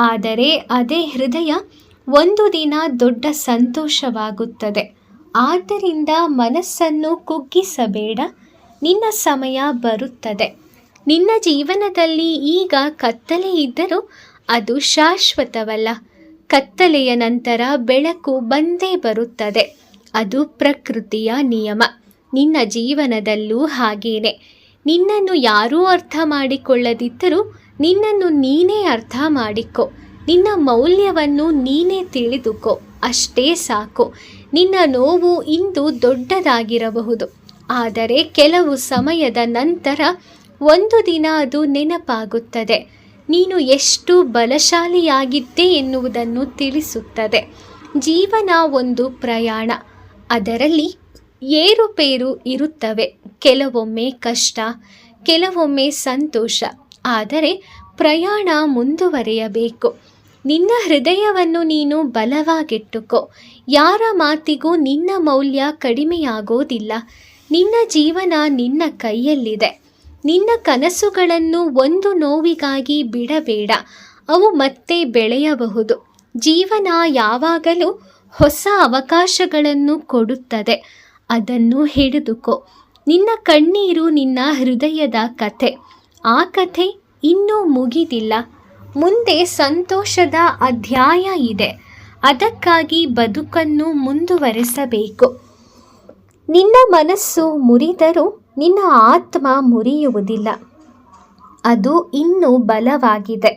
ಆದರೆ ಅದೇ ಹೃದಯ ಒಂದು ದಿನ ದೊಡ್ಡ ಸಂತೋಷವಾಗುತ್ತದೆ. ಆದ್ದರಿಂದ ಮನಸ್ಸನ್ನು ಕುಗ್ಗಿಸಬೇಡ, ನಿನ್ನ ಸಮಯ ಬರುತ್ತದೆ. ನಿನ್ನ ಜೀವನದಲ್ಲಿ ಈಗ ಕತ್ತಲೆ ಇದ್ದರೂ ಅದು ಶಾಶ್ವತವಲ್ಲ. ಕತ್ತಲೆಯ ನಂತರ ಬೆಳಕು ಬಂದೇ ಬರುತ್ತದೆ, ಅದು ಪ್ರಕೃತಿಯ ನಿಯಮ. ನಿನ್ನ ಜೀವನದಲ್ಲೂ ಹಾಗೇನೆ. ನಿನ್ನನ್ನು ಯಾರೂ ಅರ್ಥ ಮಾಡಿಕೊಳ್ಳದಿದ್ದರೂ ನಿನ್ನನ್ನು ನೀನೇ ಅರ್ಥ ಮಾಡಿಕೊ. ನಿನ್ನ ಮೌಲ್ಯವನ್ನು ನೀನೇ ತಿಳಿದುಕೋ, ಅಷ್ಟೇ ಸಾಕು. ನಿನ್ನ ನೋವು ಇಂದು ದೊಡ್ಡದಾಗಿರಬಹುದು, ಆದರೆ ಕೆಲವು ಸಮಯದ ನಂತರ ಒಂದು ದಿನ ಅದು ನೆನಪಾಗುತ್ತದೆ. ನೀನು ಎಷ್ಟು ಬಲಶಾಲಿಯಾಗಿದ್ದೆ ಎನ್ನುವುದನ್ನು ತಿಳಿಸುತ್ತದೆ. ಜೀವನ ಒಂದು ಪ್ರಯಾಣ, ಅದರಲ್ಲಿ ಏರುಪೇರು ಇರುತ್ತವೆ. ಕೆಲವೊಮ್ಮೆ ಕಷ್ಟ, ಕೆಲವೊಮ್ಮೆ ಸಂತೋಷ, ಆದರೆ ಪ್ರಯಾಣ ಮುಂದುವರಿಯಬೇಕು. ನಿನ್ನ ಹೃದಯವನ್ನು ನೀನು ಬಲವಾಗಿಟ್ಟುಕೋ. ಯಾರ ಮಾತಿಗೂ ನಿನ್ನ ಮೌಲ್ಯ ಕಡಿಮೆಯಾಗೋದಿಲ್ಲ. ನಿನ್ನ ಜೀವನ ನಿನ್ನ ಕೈಯಲ್ಲಿದೆ. ನಿನ್ನ ಕನಸುಗಳನ್ನು ಒಂದು ನೋವಿಗಾಗಿ ಬಿಡಬೇಡ, ಅವು ಮತ್ತೆ ಬೆಳೆಯಬಹುದು. ಜೀವನ ಯಾವಾಗಲೂ ಹೊಸ ಅವಕಾಶಗಳನ್ನು ಕೊಡುತ್ತದೆ, ಅದನ್ನು ಹಿಡಿದುಕೋ. ನಿನ್ನ ಕಣ್ಣೀರು ನಿನ್ನ ಹೃದಯದ ಕಥೆ, ಆ ಕಥೆ ಇನ್ನೂ ಮುಗಿದಿಲ್ಲ. ಮುಂದೆ ಸಂತೋಷದ ಅಧ್ಯಾಯ ಇದೆ, ಅದಕ್ಕಾಗಿ ಬದುಕನ್ನು ಮುಂದುವರೆಸಬೇಕು. ನಿನ್ನ ಮನಸ್ಸು ಮುರಿದರೂ ನಿನ್ನ ಆತ್ಮ ಮುರಿಯುವುದಿಲ್ಲ, ಅದು ಇನ್ನೂ ಬಲವಾಗಿದೆ.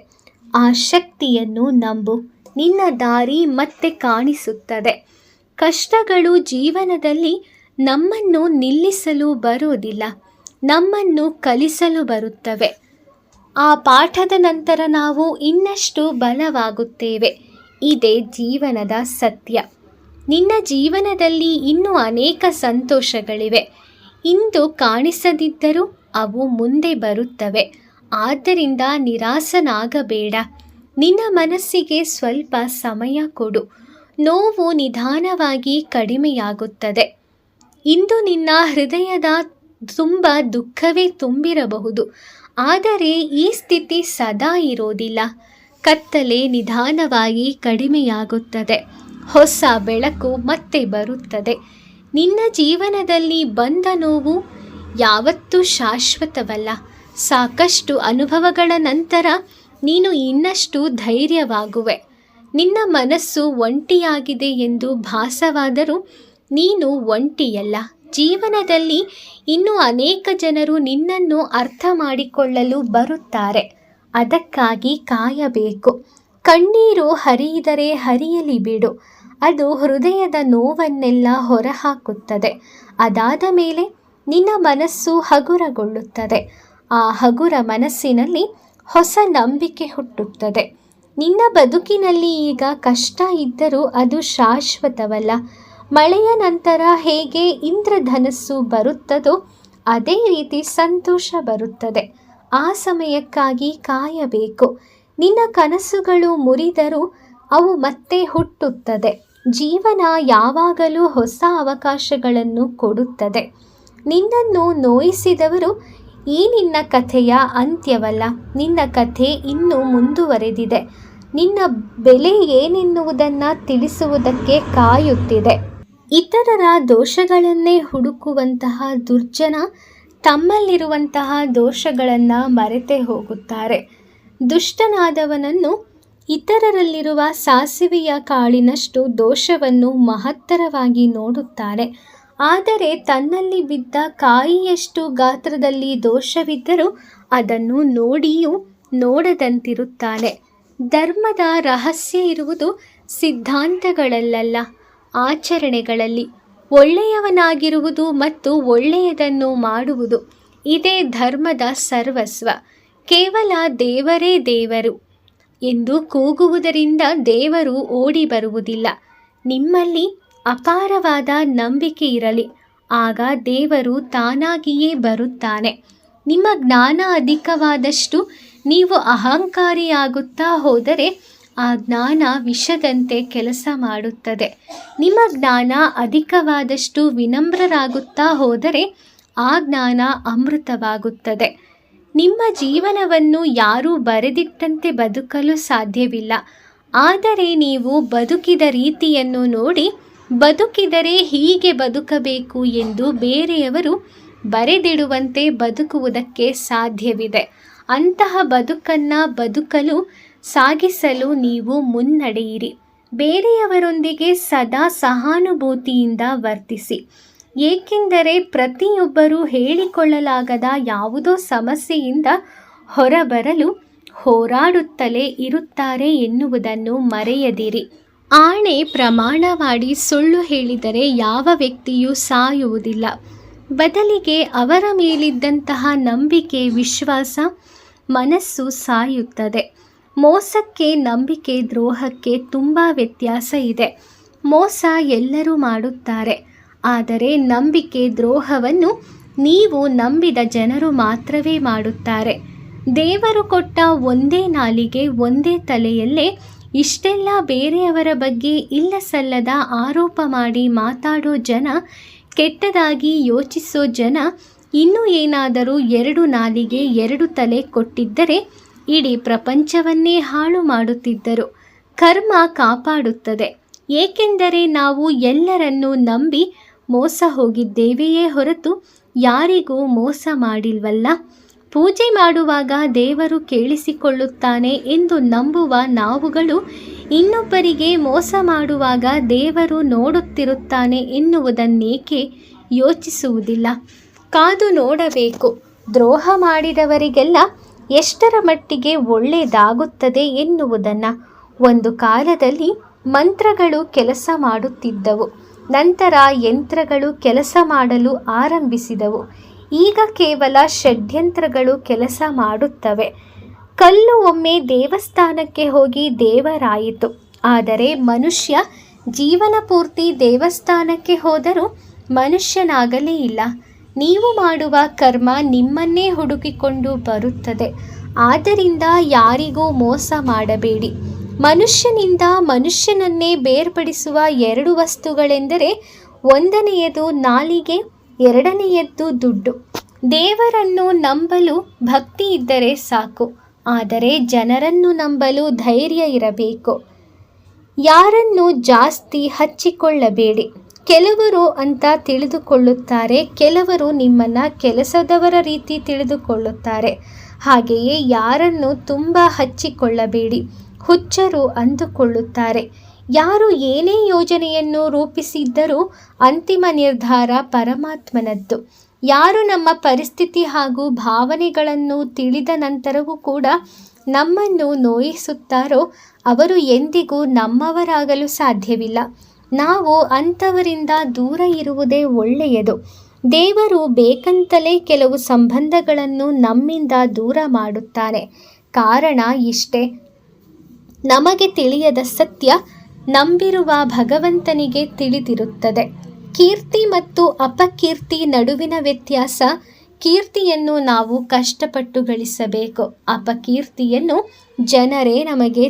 ಆ ಶಕ್ತಿಯನ್ನು ನಂಬು, ನಿನ್ನ ದಾರಿ ಮತ್ತೆ ಕಾಣಿಸುತ್ತದೆ. ಕಷ್ಟಗಳು ಜೀವನದಲ್ಲಿ ನಮ್ಮನ್ನು ನಿಲ್ಲಿಸಲು ಬರುವುದಿಲ್ಲ, ನಮ್ಮನ್ನು ಕಲಿಸಲು ಬರುತ್ತವೆ. ಆ ಪಾಠದ ನಂತರ ನಾವು ಇನ್ನಷ್ಟು ಬಲವಾಗುತ್ತೇವೆ. ಇದೇ ಜೀವನದ ಸತ್ಯ. ನಿನ್ನ ಜೀವನದಲ್ಲಿ ಇನ್ನೂ ಅನೇಕ ಸಂತೋಷಗಳಿವೆ. ಇಂದು ಕಾಣಿಸದಿದ್ದರೂ ಅವು ಮುಂದೆ ಬರುತ್ತವೆ. ಆದ್ದರಿಂದ ನಿರಾಸನಾಗಬೇಡ. ನಿನ್ನ ಮನಸ್ಸಿಗೆ ಸ್ವಲ್ಪ ಸಮಯ ಕೊಡು. ನೋವು ನಿಧಾನವಾಗಿ ಕಡಿಮೆಯಾಗುತ್ತದೆ. ಇಂದು ನಿನ್ನ ಹೃದಯದ ತುಂಬ ದುಃಖವೇ ತುಂಬಿರಬಹುದು, ಆದರೆ ಈ ಸ್ಥಿತಿ ಸದಾ ಇರೋದಿಲ್ಲ. ಕತ್ತಲೆ ನಿಧಾನವಾಗಿ ಕಡಿಮೆಯಾಗುತ್ತದೆ, ಹೊಸ ಬೆಳಕು ಮತ್ತೆ ಬರುತ್ತದೆ. ನಿನ್ನ ಜೀವನದಲ್ಲಿ ಬಂದ ನೋವು ಯಾವತ್ತೂ ಶಾಶ್ವತವಲ್ಲ. ಸಾಕಷ್ಟು ಅನುಭವಗಳ ನಂತರ ನೀನು ಇನ್ನಷ್ಟು ಧೈರ್ಯವಾಗುವೆ. ನಿನ್ನ ಮನಸ್ಸು ಒಂಟಿಯಾಗಿದೆ ಎಂದು ಭಾಸವಾದರೂ ನೀನು ಒಂಟಿಯಲ್ಲ. ಜೀವನದಲ್ಲಿ ಇನ್ನೂ ಅನೇಕ ಜನರು ನಿನ್ನನ್ನು ಅರ್ಥ ಮಾಡಿಕೊಳ್ಳಲು ಬರುತ್ತಾರೆ, ಅದಕ್ಕಾಗಿ ಕಾಯಬೇಕು. ಕಣ್ಣೀರು ಹರಿಯಿದರೆ ಹರಿಯಲಿ ಬಿಡು, ಅದು ಹೃದಯದ ನೋವನ್ನೆಲ್ಲ ಹೊರಹಾಕುತ್ತದೆ. ಅದಾದ ಮೇಲೆ ನಿನ್ನ ಮನಸ್ಸು ಹಗುರಗೊಳ್ಳುತ್ತದೆ. ಆ ಹಗುರ ಮನಸ್ಸಿನಲ್ಲಿ ಹೊಸ ನಂಬಿಕೆ ಹುಟ್ಟುತ್ತದೆ. ನಿನ್ನ ಬದುಕಿನಲ್ಲಿ ಈಗ ಕಷ್ಟ ಇದ್ದರೂ ಅದು ಶಾಶ್ವತವಲ್ಲ. ಮಳೆಯ ನಂತರ ಹೇಗೆ ಇಂದ್ರಧನಸ್ಸು ಬರುತ್ತದೋ ಅದೇ ರೀತಿ ಸಂತೋಷ ಬರುತ್ತದೆ. ಆ ಸಮಯಕ್ಕಾಗಿ ಕಾಯಬೇಕು. ನಿನ್ನ ಕನಸುಗಳು ಮುರಿದರೂ ಅವು ಮತ್ತೆ ಹುಟ್ಟುತ್ತದೆ. ಜೀವನ ಯಾವಾಗಲೂ ಹೊಸ ಅವಕಾಶಗಳನ್ನು ಕೊಡುತ್ತದೆ. ನಿನ್ನನ್ನು ನೋಯಿಸಿದವರು ಈ ನಿನ್ನ ಕಥೆಯ ಅಂತ್ಯವಲ್ಲ. ನಿನ್ನ ಕಥೆ ಇನ್ನೂ ಮುಂದುವರೆದಿದೆ. ನಿನ್ನ ಬೆಲೆ ಏನೆನ್ನುವುದನ್ನು ತಿಳಿಸುವುದಕ್ಕೆ ಕಾಯುತ್ತಿದೆ. ಇತರರ ದೋಷಗಳನ್ನೇ ಹುಡುಕುವಂತಹ ದುರ್ಜನ ತಮ್ಮಲ್ಲಿರುವಂತಹ ದೋಷಗಳನ್ನು ಮರೆತೇ ಹೋಗುತ್ತಾರೆ. ದುಷ್ಟನಾದವನನ್ನು ಇತರರಲ್ಲಿರುವ ಸಾಸಿವೆಯ ಕಾಳಿನಷ್ಟು ದೋಷವನ್ನು ಮಹತ್ತರವಾಗಿ ನೋಡುತ್ತಾನೆ. ಆದರೆ ತನ್ನಲ್ಲಿ ಬಿದ್ದ ಕಾಯಿಯಷ್ಟು ಗಾತ್ರದಲ್ಲಿ ದೋಷವಿದ್ದರೂ ಅದನ್ನು ನೋಡಿಯೂ ನೋಡದಂತಿರುತ್ತಾನೆ. ಧರ್ಮದ ರಹಸ್ಯ ಇರುವುದು ಸಿದ್ಧಾಂತಗಳಲ್ಲ, ಆಚರಣೆಗಳಲ್ಲಿ. ಒಳ್ಳೆಯವನಾಗಿರುವುದು ಮತ್ತು ಒಳ್ಳೆಯದನ್ನು ಮಾಡುವುದು ಇದೇ ಧರ್ಮದ ಸರ್ವಸ್ವ. ಕೇವಲ ದೇವರೇ ದೇವರು ಎಂದು ಕೂಗುವುದರಿಂದ ದೇವರು ಓಡಿ ಬರುವುದಿಲ್ಲ. ನಿಮ್ಮಲ್ಲಿ ಅಪಾರವಾದ ನಂಬಿಕೆ ಇರಲಿ, ಆಗ ದೇವರು ತಾನಾಗಿಯೇ ಬರುತ್ತಾನೆ. ನಿಮ್ಮ ಜ್ಞಾನ ಅಧಿಕವಾದಷ್ಟು ನೀವು ಅಹಂಕಾರಿಯಾಗುತ್ತಾ ಹೋದರೆ ಆ ಜ್ಞಾನ ವಿಷದಂತೆ ಕೆಲಸ ಮಾಡುತ್ತದೆ. ನಿಮ್ಮ ಜ್ಞಾನ ಅಧಿಕವಾದಷ್ಟು ವಿನಮ್ರರಾಗುತ್ತಾ ಹೋದರೆ ಆ ಜ್ಞಾನ ಅಮೃತವಾಗುತ್ತದೆ. ನಿಮ್ಮ ಜೀವನವನ್ನು ಯಾರೂ ಬರೆದಿಟ್ಟಂತೆ ಬದುಕಲು ಸಾಧ್ಯವಿಲ್ಲ. ಆದರೆ ನೀವು ಬದುಕಿದ ರೀತಿಯನ್ನು ನೋಡಿ ಬದುಕಿದರೆ ಹೀಗೆ ಬದುಕಬೇಕು ಎಂದು ಬೇರೆಯವರು ಬರೆದಿಡುವಂತೆ ಬದುಕುವುದಕ್ಕೆ ಸಾಧ್ಯವಿದೆ. ಅಂತಹ ಬದುಕನ್ನು ಬದುಕಲು ಸಾಗಿಸಲು ನೀವು ಮುನ್ನಡೆಯಿರಿ. ಬೇರೆಯವರೊಂದಿಗೆ ಸದಾ ಸಹಾನುಭೂತಿಯಿಂದ ವರ್ತಿಸಿ. ಏಕೆಂದರೆ ಪ್ರತಿಯೊಬ್ಬರೂ ಹೇಳಿಕೊಳ್ಳಲಾಗದ ಯಾವುದೋ ಸಮಸ್ಯೆಯಿಂದ ಹೊರಬರಲು ಹೋರಾಡುತ್ತಲೇ ಇರುತ್ತಾರೆ ಎನ್ನುವುದನ್ನು ಮರೆಯದಿರಿ. ಆಣೆ ಪ್ರಮಾಣ ಮಾಡಿ ಸುಳ್ಳು ಹೇಳಿದರೆ ಯಾವ ವ್ಯಕ್ತಿಯೂ ಸಾಯುವುದಿಲ್ಲ. ಬದಲಿಗೆ ಅವರ ಮೇಲಿದ್ದಂತಹ ನಂಬಿಕೆ, ವಿಶ್ವಾಸ, ಮನಸ್ಸು ಸಾಯುತ್ತದೆ. ಮೋಸಕ್ಕೆ, ನಂಬಿಕೆ ದ್ರೋಹಕ್ಕೆ ತುಂಬ ವ್ಯತ್ಯಾಸ ಇದೆ. ಮೋಸ ಎಲ್ಲರೂ ಮಾಡುತ್ತಾರೆ, ಆದರೆ ನಂಬಿಕೆ ದ್ರೋಹವನ್ನು ನೀವು ನಂಬಿದ ಜನರು ಮಾತ್ರವೇ ಮಾಡುತ್ತಾರೆ. ದೇವರು ಕೊಟ್ಟ ಒಂದೇ ನಾಲಿಗೆ, ಒಂದೇ ತಲೆಯಲ್ಲೇ ಇಷ್ಟೆಲ್ಲ ಬೇರೆಯವರ ಬಗ್ಗೆ ಇಲ್ಲಸಲ್ಲದ ಆರೋಪ ಮಾಡಿ ಮಾತಾಡೋ ಜನ, ಕೆಟ್ಟದಾಗಿ ಯೋಚಿಸೋ ಜನ ಇನ್ನೂ ಏನಾದರೂ 2 ನಾಲಿಗೆ 2 ತಲೆ ಕೊಟ್ಟಿದ್ದರೆ ಇಡೀ ಪ್ರಪಂಚವನ್ನೇ ಹಾಳು ಮಾಡುತ್ತಿದ್ದರು. ಕರ್ಮ ಕಾಪಾಡುತ್ತದೆ. ಏಕೆಂದರೆ ನಾವು ಎಲ್ಲರನ್ನೂ ನಂಬಿ ಮೋಸ ಹೋಗಿದ್ದೇವೆಯೇ ಹೊರತು ಯಾರಿಗೂ ಮೋಸ ಮಾಡಿಲ್ವಲ್ಲ. ಪೂಜೆ ಮಾಡುವಾಗ ದೇವರು ಕೇಳಿಸಿಕೊಳ್ಳುತ್ತಾನೆ ಎಂದು ನಂಬುವ ನಾವುಗಳು ಇನ್ನೊಬ್ಬರಿಗೆ ಮೋಸ ಮಾಡುವಾಗ ದೇವರು ನೋಡುತ್ತಿರುತ್ತಾನೆ ಎನ್ನುವುದನ್ನೇಕೆ ಯೋಚಿಸುವುದಿಲ್ಲ? ಕಾದು ನೋಡಬೇಕು. ದ್ರೋಹ ಮಾಡಿದವರಿಗೆಲ್ಲ ಎಷ್ಟರ ಮಟ್ಟಿಗೆ ಒಳ್ಳೆಯದಾಗುತ್ತದೆ ಎನ್ನುವುದನ್ನು. ಒಂದು ಕಾಲದಲ್ಲಿ ಮಂತ್ರಗಳು ಕೆಲಸ ಮಾಡುತ್ತಿದ್ದವು. ನಂತರ ಯಂತ್ರಗಳು ಕೆಲಸ ಮಾಡಲು ಆರಂಭಿಸಿದವು. ಈಗ ಕೇವಲ ಷಡ್ಯಂತ್ರಗಳು ಕೆಲಸ ಮಾಡುತ್ತವೆ. ಕಲ್ಲು ಒಮ್ಮೆ ದೇವಸ್ಥಾನಕ್ಕೆ ಹೋಗಿ ದೇವರಾಯಿತು. ಆದರೆ ಮನುಷ್ಯ ಜೀವನ ಪೂರ್ತಿ ದೇವಸ್ಥಾನಕ್ಕೆ ಹೋದರೂ ಮನುಷ್ಯನಾಗಲೇ ಇಲ್ಲ. ನೀವು ಮಾಡುವ ಕರ್ಮ ನಿಮ್ಮನ್ನೇ ಹುಡುಕಿಕೊಂಡು ಬರುತ್ತದೆ. ಆದ್ದರಿಂದ ಯಾರಿಗೂ ಮೋಸ ಮಾಡಬೇಡಿ. ಮನುಷ್ಯನಿಂದ ಮನುಷ್ಯನನ್ನೇ ಬೇರ್ಪಡಿಸುವ 2 ವಸ್ತುಗಳೆಂದರೆ, ಒಂದನೆಯದು ನಾಲಿಗೆ, ಎರಡನೆಯದ್ದು ದುಡ್ಡು. ದೇವರನ್ನು ನಂಬಲು ಭಕ್ತಿ ಇದ್ದರೆ ಸಾಕು, ಆದರೆ ಜನರನ್ನು ನಂಬಲು ಧೈರ್ಯ ಇರಬೇಕು. ಯಾರನ್ನು ಜಾಸ್ತಿ ಹಚ್ಚಿಕೊಳ್ಳಬೇಡಿ. ಕೆಲವರು ಅಂತ ತಿಳಿದುಕೊಳ್ಳುತ್ತಾರೆ, ಕೆಲವರು ನಿಮ್ಮನ್ನು ಕೆಲಸದವರ ರೀತಿ ತಿಳಿದುಕೊಳ್ಳುತ್ತಾರೆ. ಹಾಗೆಯೇ ಯಾರನ್ನು ತುಂಬ ಹಚ್ಚಿಕೊಳ್ಳಬೇಡಿ, ಹುಚ್ಚರು ಅಂದುಕೊಳ್ಳುತ್ತಾರೆ. ಯಾರು ಏನೇ ಯೋಜನೆಯನ್ನು ರೂಪಿಸಿದ್ದರೂ ಅಂತಿಮ ನಿರ್ಧಾರ ಪರಮಾತ್ಮನದ್ದು. ಯಾರು ನಮ್ಮ ಪರಿಸ್ಥಿತಿ ಹಾಗೂ ಭಾವನೆಗಳನ್ನು ತಿಳಿದ ನಂತರವೂ ಕೂಡ ನಮ್ಮನ್ನು ನೋಯಿಸುತ್ತಾರೋ ಅವರು ಎಂದಿಗೂ ನಮ್ಮವರಾಗಲು ಸಾಧ್ಯವಿಲ್ಲ. ನಾವು ಅಂಥವರಿಂದ ದೂರ ಇರುವುದೇ ಒಳ್ಳೆಯದು. ದೇವರು ಬೇಕಂತಲೇ ಕೆಲವು ಸಂಬಂಧಗಳನ್ನು ನಮ್ಮಿಂದ ದೂರ ಮಾಡುತ್ತಾನೆ. ಕಾರಣ ಇಷ್ಟೇ, ನಮಗೆ ತಿಳಿಯದ ಸತ್ಯ ನಂಬಿರುವ ಭಗವಂತನಿಗೆ ತಿಳಿದಿರುತ್ತದೆ. ಕೀರ್ತಿ ಮತ್ತು ಅಪಕೀರ್ತಿ ನಡುವಿನ ವ್ಯತ್ಯಾಸ: ಕೀರ್ತಿಯನ್ನು ನಾವು ಕಷ್ಟಪಟ್ಟು ಗಳಿಸಬೇಕು, ಅಪಕೀರ್ತಿಯನ್ನು ಜನರೇ ನಮಗೆ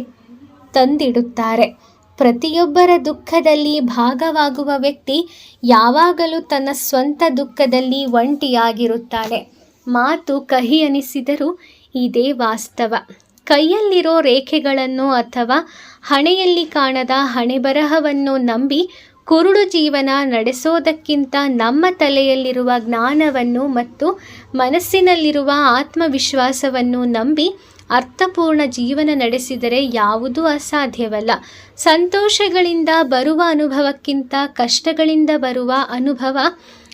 ತಂದಿಡುತ್ತಾರೆ. ಪ್ರತಿಯೊಬ್ಬರ ದುಃಖದಲ್ಲಿ ಭಾಗವಾಗುವ ವ್ಯಕ್ತಿ ಯಾವಾಗಲೂ ತನ್ನ ಸ್ವಂತ ದುಃಖದಲ್ಲಿ ಒಂಟಿಯಾಗಿರುತ್ತಾನೆ. ಮಾತು ಕಹಿ ಅನಿಸಿದರೂ ಇದೇ ವಾಸ್ತವ. ಕೈಯಲ್ಲಿರೋ ರೇಖೆಗಳನ್ನು ಅಥವಾ ಹಣೆಯಲ್ಲಿ ಕಾಣದ ಹಣೆಬರಹವನ್ನು ನಂಬಿ ಕುರುಡು ಜೀವನ ನಡೆಸೋದಕ್ಕಿಂತ ನಮ್ಮ ತಲೆಯಲ್ಲಿರುವ ಜ್ಞಾನವನ್ನು ಮತ್ತು ಮನಸ್ಸಿನಲ್ಲಿರುವ ಆತ್ಮವಿಶ್ವಾಸವನ್ನು ನಂಬಿ ಅರ್ಥಪೂರ್ಣ ಜೀವನ ನಡೆಸಿದರೆ ಯಾವುದೂ ಅಸಾಧ್ಯವಲ್ಲ. ಸಂತೋಷಗಳಿಂದ ಬರುವ ಅನುಭವಕ್ಕಿಂತ ಕಷ್ಟಗಳಿಂದ ಬರುವ ಅನುಭವ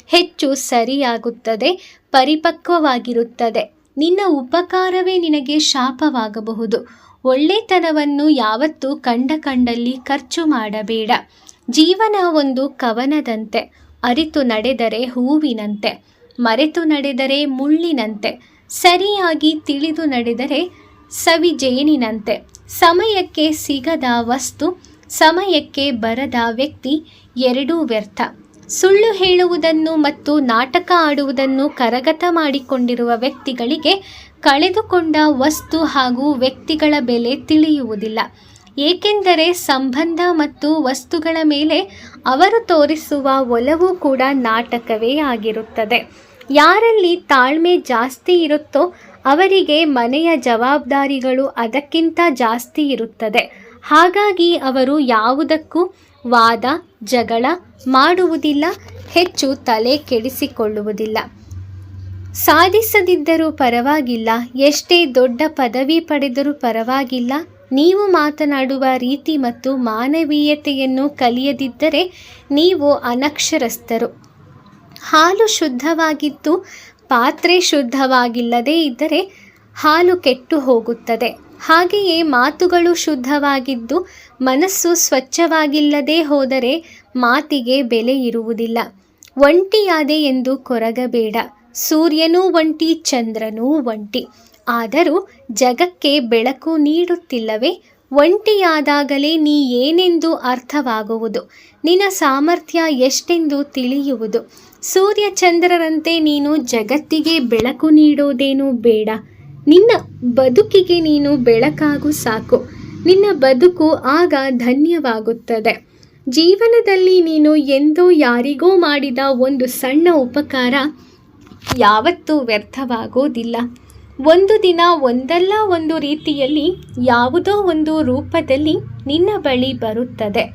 ಹೆಚ್ಚು ಸರಿಯಾಗುತ್ತದೆ, ಪರಿಪಕ್ವವಾಗಿರುತ್ತದೆ. ನಿನ್ನ ಉಪಕಾರವೇ ನಿನಗೆ ಶಾಪವಾಗಬಹುದು. ಒಳ್ಳೆತನವನ್ನು ಯಾವತ್ತೂ ಕಂಡಲ್ಲಿ ಖರ್ಚು ಮಾಡಬೇಡ. ಜೀವನ ಒಂದು ಕವನದಂತೆ. ಅರಿತು ನಡೆದರೆ ಹೂವಿನಂತೆ, ಮರೆತು ನಡೆದರೆ ಮುಳ್ಳಿನಂತೆ, ಸರಿಯಾಗಿ ತಿಳಿದು ನಡೆದರೆ ಸವಿಜೇನಿನಂತೆ. ಸಮಯಕ್ಕೆ ಸಿಗದ ವಸ್ತು, ಸಮಯಕ್ಕೆ ಬರದ ವ್ಯಕ್ತಿ ಎರಡೂ ವ್ಯರ್ಥ. ಸುಳ್ಳು ಹೇಳುವುದನ್ನು ಮತ್ತು ನಾಟಕ ಆಡುವುದನ್ನು ಕರಗತ ಮಾಡಿಕೊಂಡಿರುವ ವ್ಯಕ್ತಿಗಳಿಗೆ ಕಳೆದುಕೊಂಡ ವಸ್ತು ಹಾಗೂ ವ್ಯಕ್ತಿಗಳ ಬೆಲೆ ತಿಳಿಯುವುದಿಲ್ಲ. ಏಕೆಂದರೆ ಸಂಬಂಧ ಮತ್ತು ವಸ್ತುಗಳ ಮೇಲೆ ಅವರು ತೋರಿಸುವ ಒಲವು ಕೂಡ ನಾಟಕವೇ ಆಗಿರುತ್ತದೆ. ಯಾರಲ್ಲಿ ತಾಳ್ಮೆ ಜಾಸ್ತಿ ಇರುತ್ತೋ ಅವರಿಗೆ ಮನೆಯ ಜವಾಬ್ದಾರಿಗಳು ಅದಕ್ಕಿಂತ ಜಾಸ್ತಿ ಇರುತ್ತದೆ. ಹಾಗಾಗಿ ಅವರು ಯಾವುದಕ್ಕೂ ವಾದ ಜಗಳ ಮಾಡುವುದಿಲ್ಲ, ಹೆಚ್ಚು ತಲೆ ಕೆಡಿಸಿಕೊಳ್ಳುವುದಿಲ್ಲ. ಸಾಧಿಸದಿದ್ದರೂ ಪರವಾಗಿಲ್ಲ, ಎಷ್ಟೇ ದೊಡ್ಡ ಪದವಿ ಪಡೆದರೂ ಪರವಾಗಿಲ್ಲ, ನೀವು ಮಾತನಾಡುವ ರೀತಿ ಮತ್ತು ಮಾನವೀಯತೆಯನ್ನು ಕಲಿಯದಿದ್ದರೆ ನೀವು ಅನಕ್ಷರಸ್ಥರು. ಹಾಲು ಶುದ್ಧವಾಗಿದ್ದು ಪಾತ್ರೆ ಶುದ್ಧವಾಗಿಲ್ಲದೇ ಇದ್ದರೆ ಹಾಲು ಕೆಟ್ಟು ಹೋಗುತ್ತದೆ. ಹಾಗೆಯೇ ಮಾತುಗಳು ಶುದ್ಧವಾಗಿದ್ದು ಮನಸ್ಸು ಸ್ವಚ್ಛವಾಗಿಲ್ಲದೆ ಹೋದರೆ ಮಾತಿಗೆ ಬೆಲೆ ಇರುವುದಿಲ್ಲ. ಒಂಟಿಯಾದೆ ಎಂದು ಕೊರಗಬೇಡ. ಸೂರ್ಯನೂ ಒಂಟಿ, ಚಂದ್ರನೂ ಒಂಟಿ. ಆದರೂ ಜಗಕ್ಕೆ ಬೆಳಕು ನೀಡುತ್ತಿಲ್ಲವೇ? ಒಂಟಿಯಾದಾಗಲೇ ನೀ ಏನೆಂದು ಅರ್ಥವಾಗುವುದು, ನಿನ್ನ ಸಾಮರ್ಥ್ಯ ಎಷ್ಟೆಂದು ತಿಳಿಯುವುದು. ಸೂರ್ಯ ಚಂದ್ರರಂತೆ ನೀನು ಜಗತ್ತಿಗೆ ಬೆಳಕು ನೀಡೋದೇನೂ ಬೇಡ. ನಿನ್ನ ಬದುಕಿಗೆ ನೀನು ಬೆಳಕಾಗು ಸಾಕು. ನಿನ್ನ ಬದುಕು ಆಗ ಧನ್ಯವಾಗುತ್ತದೆ. ಜೀವನದಲ್ಲಿ ನೀನು ಎಂದೋ ಯಾರಿಗೋ ಮಾಡಿದ ಒಂದು ಸಣ್ಣ ಉಪಕಾರ ಯಾವತ್ತೂ ವ್ಯರ್ಥವಾಗೋದಿಲ್ಲ. ಒಂದು ದಿನ ಒಂದಲ್ಲ ಒಂದು ರೀತಿಯಲ್ಲಿ ಯಾವುದೋ ಒಂದು ರೂಪದಲ್ಲಿ ನಿನ್ನ ಬಳಿ ಬರುತ್ತದೆ.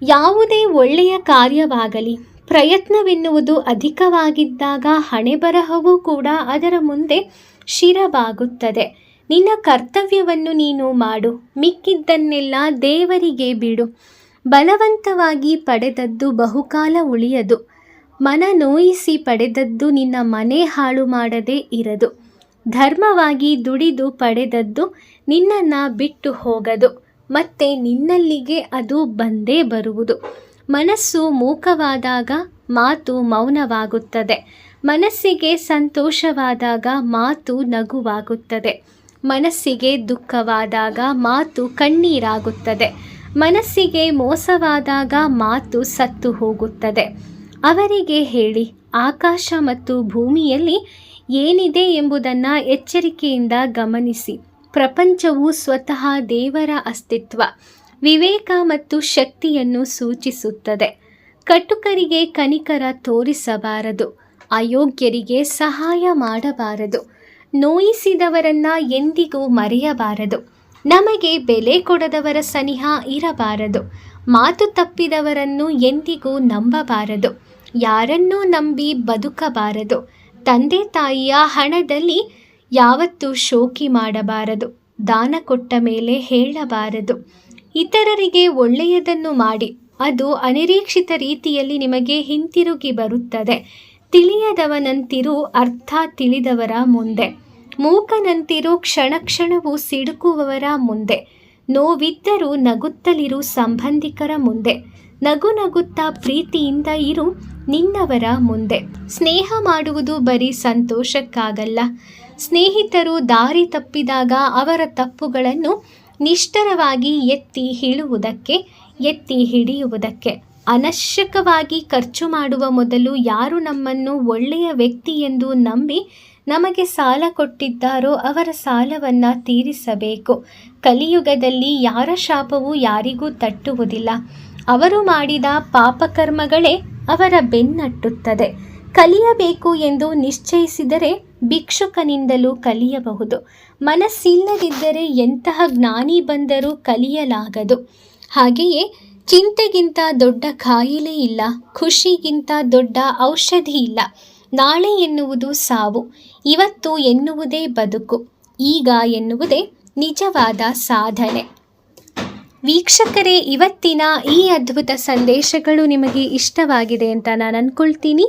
ಯಾವುದೇ ಒಳ್ಳೆಯ ಕಾರ್ಯವಾಗಲಿ, ಪ್ರಯತ್ನವೆನ್ನುವುದು ಅಧಿಕವಾಗಿದ್ದಾಗ ಹಣೆಬರಹವೂ ಕೂಡ ಅದರ ಮುಂದೆ ಶಿರವಾಗುತ್ತದೆ. ನಿನ್ನ ಕರ್ತವ್ಯವನ್ನು ನೀನು ಮಾಡು, ಮಿಕ್ಕಿದ್ದನ್ನೆಲ್ಲ ದೇವರಿಗೆ ಬಿಡು. ಬಲವಂತವಾಗಿ ಪಡೆದದ್ದು ಬಹುಕಾಲ ಉಳಿಯದು. ಮನ ನೋಯಿಸಿ ಪಡೆದದ್ದು ನಿನ್ನ ಮನೆ ಹಾಳು ಮಾಡದೇ ಇರದು. ಧರ್ಮವಾಗಿ ದುಡಿದು ಪಡೆದದ್ದು ನಿನ್ನನ್ನು ಬಿಟ್ಟು ಹೋಗದು, ಮತ್ತೆ ನಿನ್ನಲ್ಲಿಗೆ ಅದು ಬಂದೇ ಬರುವುದು. ಮನಸ್ಸು ಮೂಕವಾದಾಗ ಮಾತು ಮೌನವಾಗುತ್ತದೆ. ಮನಸ್ಸಿಗೆ ಸಂತೋಷವಾದಾಗ ಮಾತು ನಗುವಾಗುತ್ತದೆ. ಮನಸ್ಸಿಗೆ ದುಃಖವಾದಾಗ ಮಾತು ಕಣ್ಣೀರಾಗುತ್ತದೆ. ಮನಸ್ಸಿಗೆ ಮೋಸವಾದಾಗ ಮಾತು ಸತ್ತು ಹೋಗುತ್ತದೆ. ಅವರಿಗೆ ಹೇಳಿ, ಆಕಾಶ ಮತ್ತು ಭೂಮಿಯಲ್ಲಿ ಏನಿದೆ ಎಂಬುದನ್ನು ಎಚ್ಚರಿಕೆಯಿಂದ ಗಮನಿಸಿ. ಪ್ರಪಂಚವು ಸ್ವತಃ ದೇವರ ಅಸ್ತಿತ್ವ, ವಿವೇಕ ಮತ್ತು ಶಕ್ತಿಯನ್ನು ಸೂಚಿಸುತ್ತದೆ. ಕಟುಕರಿಗೆ ಕನಿಕರ ತೋರಿಸಬಾರದು, ಅಯೋಗ್ಯರಿಗೆ ಸಹಾಯ ಮಾಡಬಾರದು, ನೋಯಿಸಿದವರನ್ನು ಎಂದಿಗೂ ಮರೆಯಬಾರದು, ನಮಗೆ ಬೆಲೆ ಕೊಡದವರ ಸನಿಹ ಇರಬಾರದು, ಮಾತು ತಪ್ಪಿದವರನ್ನು ಎಂದಿಗೂ ನಂಬಬಾರದು, ಯಾರನ್ನೂ ನಂಬಿ ಬದುಕಬಾರದು, ತಂದೆ ತಾಯಿಯ ಹಣದಲ್ಲಿ ಯಾವತ್ತೂ ಶೋಕಿ ಮಾಡಬಾರದು, ದಾನ ಕೊಟ್ಟ ಮೇಲೆ ಹೇಳಬಾರದು. ಇತರರಿಗೆ ಒಳ್ಳೆಯದನ್ನು ಮಾಡಿ, ಅದು ಅನಿರೀಕ್ಷಿತ ರೀತಿಯಲ್ಲಿ ನಿಮಗೆ ಹಿಂತಿರುಗಿ ಬರುತ್ತದೆ. ತಿಳಿಯದವನಂತಿರು ಅರ್ಥ ತಿಳಿದವರ ಮುಂದೆ, ಮೂಕನಂತಿರು ಕ್ಷಣ ಕ್ಷಣವೂ ಸಿಡುಕುವವರ ಮುಂದೆ, ನೋವಿದ್ದರೂ ನಗುತ್ತಲಿರು ಸಂಬಂಧಿಕರ ಮುಂದೆ, ನಗು ನಗುತ್ತಾ ಪ್ರೀತಿಯಿಂದ ಇರು ನಿನ್ನವರ ಮುಂದೆ. ಸ್ನೇಹ ಮಾಡುವುದು ಬರೀ ಸಂತೋಷಕ್ಕಾಗಲ್ಲ, ಸ್ನೇಹಿತರು ದಾರಿ ತಪ್ಪಿದಾಗ ಅವರ ತಪ್ಪುಗಳನ್ನು ನಿಷ್ಠರವಾಗಿ ಎತ್ತಿ ಹಿಡಿಯುವುದಕ್ಕೆ. ಅನವಶ್ಯಕವಾಗಿ ಖರ್ಚು ಮಾಡುವ ಮೊದಲು ಯಾರು ನಮ್ಮನ್ನು ಒಳ್ಳೆಯ ವ್ಯಕ್ತಿ ಎಂದು ನಂಬಿ ನಮಗೆ ಸಾಲ ಕೊಟ್ಟಿದ್ದಾರೋ ಅವರ ಸಾಲವನ್ನು ತೀರಿಸಬೇಕು. ಕಲಿಯುಗದಲ್ಲಿ ಯಾರ ಶಾಪವೂ ಯಾರಿಗೂ ತಟ್ಟುವುದಿಲ್ಲ. ಅವರು ಮಾಡಿದ ಪಾಪಕರ್ಮಗಳೇ ಅವರ ಬೆನ್ನಟ್ಟುತ್ತದೆ. ಕಲಿಯಬೇಕು ಎಂದು ನಿಶ್ಚಯಿಸಿದರೆ ಭಿಕ್ಷುಕನಿಂದಲೂ ಕಲಿಯಬಹುದು. ಮನಸ್ಸಿಲ್ಲದಿದ್ದರೆ ಎಂತಹ ಜ್ಞಾನಿ ಬಂದರೂ ಕಲಿಯಲಾಗದು. ಹಾಗೆಯೇ ಚಿಂತೆಗಿಂತ ದೊಡ್ಡ ಕಾಯಿಲೆ ಇಲ್ಲ, ಖುಷಿಗಿಂತ ದೊಡ್ಡ ಔಷಧಿ ಇಲ್ಲ. ನಾಳೆ ಎನ್ನುವುದು ಸಾವು, ಇವತ್ತು ಎನ್ನುವುದೇ ಬದುಕು, ಈಗ ಎನ್ನುವುದೇ ನಿಜವಾದ ಸಾಧನೆ. ವೀಕ್ಷಕರೇ, ಇವತ್ತಿನ ಈ ಅದ್ಭುತ ಸಂದೇಶಗಳು ನಿಮಗೆ ಇಷ್ಟವಾಗಿದೆ ಅಂತ ನಾನು ಅಂದ್ಕೊಳ್ತೀನಿ.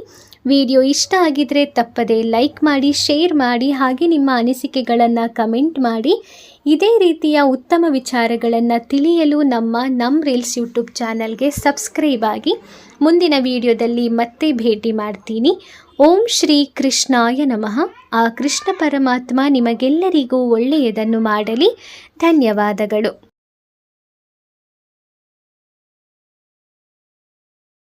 ವಿಡಿಯೋ ಇಷ್ಟ ಆಗಿದ್ರೆ ತಪ್ಪದೆ ಲೈಕ್ ಮಾಡಿ, ಶೇರ್ ಮಾಡಿ, ಹಾಗೆ ನಿಮ್ಮ ಅನಿಸಿಕೆಗಳನ್ನು ಕಮೆಂಟ್ ಮಾಡಿ. ಇದೇ ರೀತಿಯ ಉತ್ತಮ ವಿಚಾರಗಳನ್ನು ತಿಳಿಯಲು ನಮ್ಮ ರೀಲ್ಸ್ ಯೂಟ್ಯೂಬ್ ಚಾನಲ್ಗೆ ಸಬ್ಸ್ಕ್ರೈಬ್ ಆಗಿ. ಮುಂದಿನ ವಿಡಿಯೋದಲ್ಲಿ ಮತ್ತೆ ಭೇಟಿ ಮಾಡ್ತೀನಿ. ಓಂ ಶ್ರೀ ಕೃಷ್ಣಾಯ ನಮಃ. ಆ ಕೃಷ್ಣ ಪರಮಾತ್ಮ ನಿಮಗೆಲ್ಲರಿಗೂ ಒಳ್ಳೆಯದನ್ನು ಮಾಡಲಿ. ಧನ್ಯವಾದಗಳು.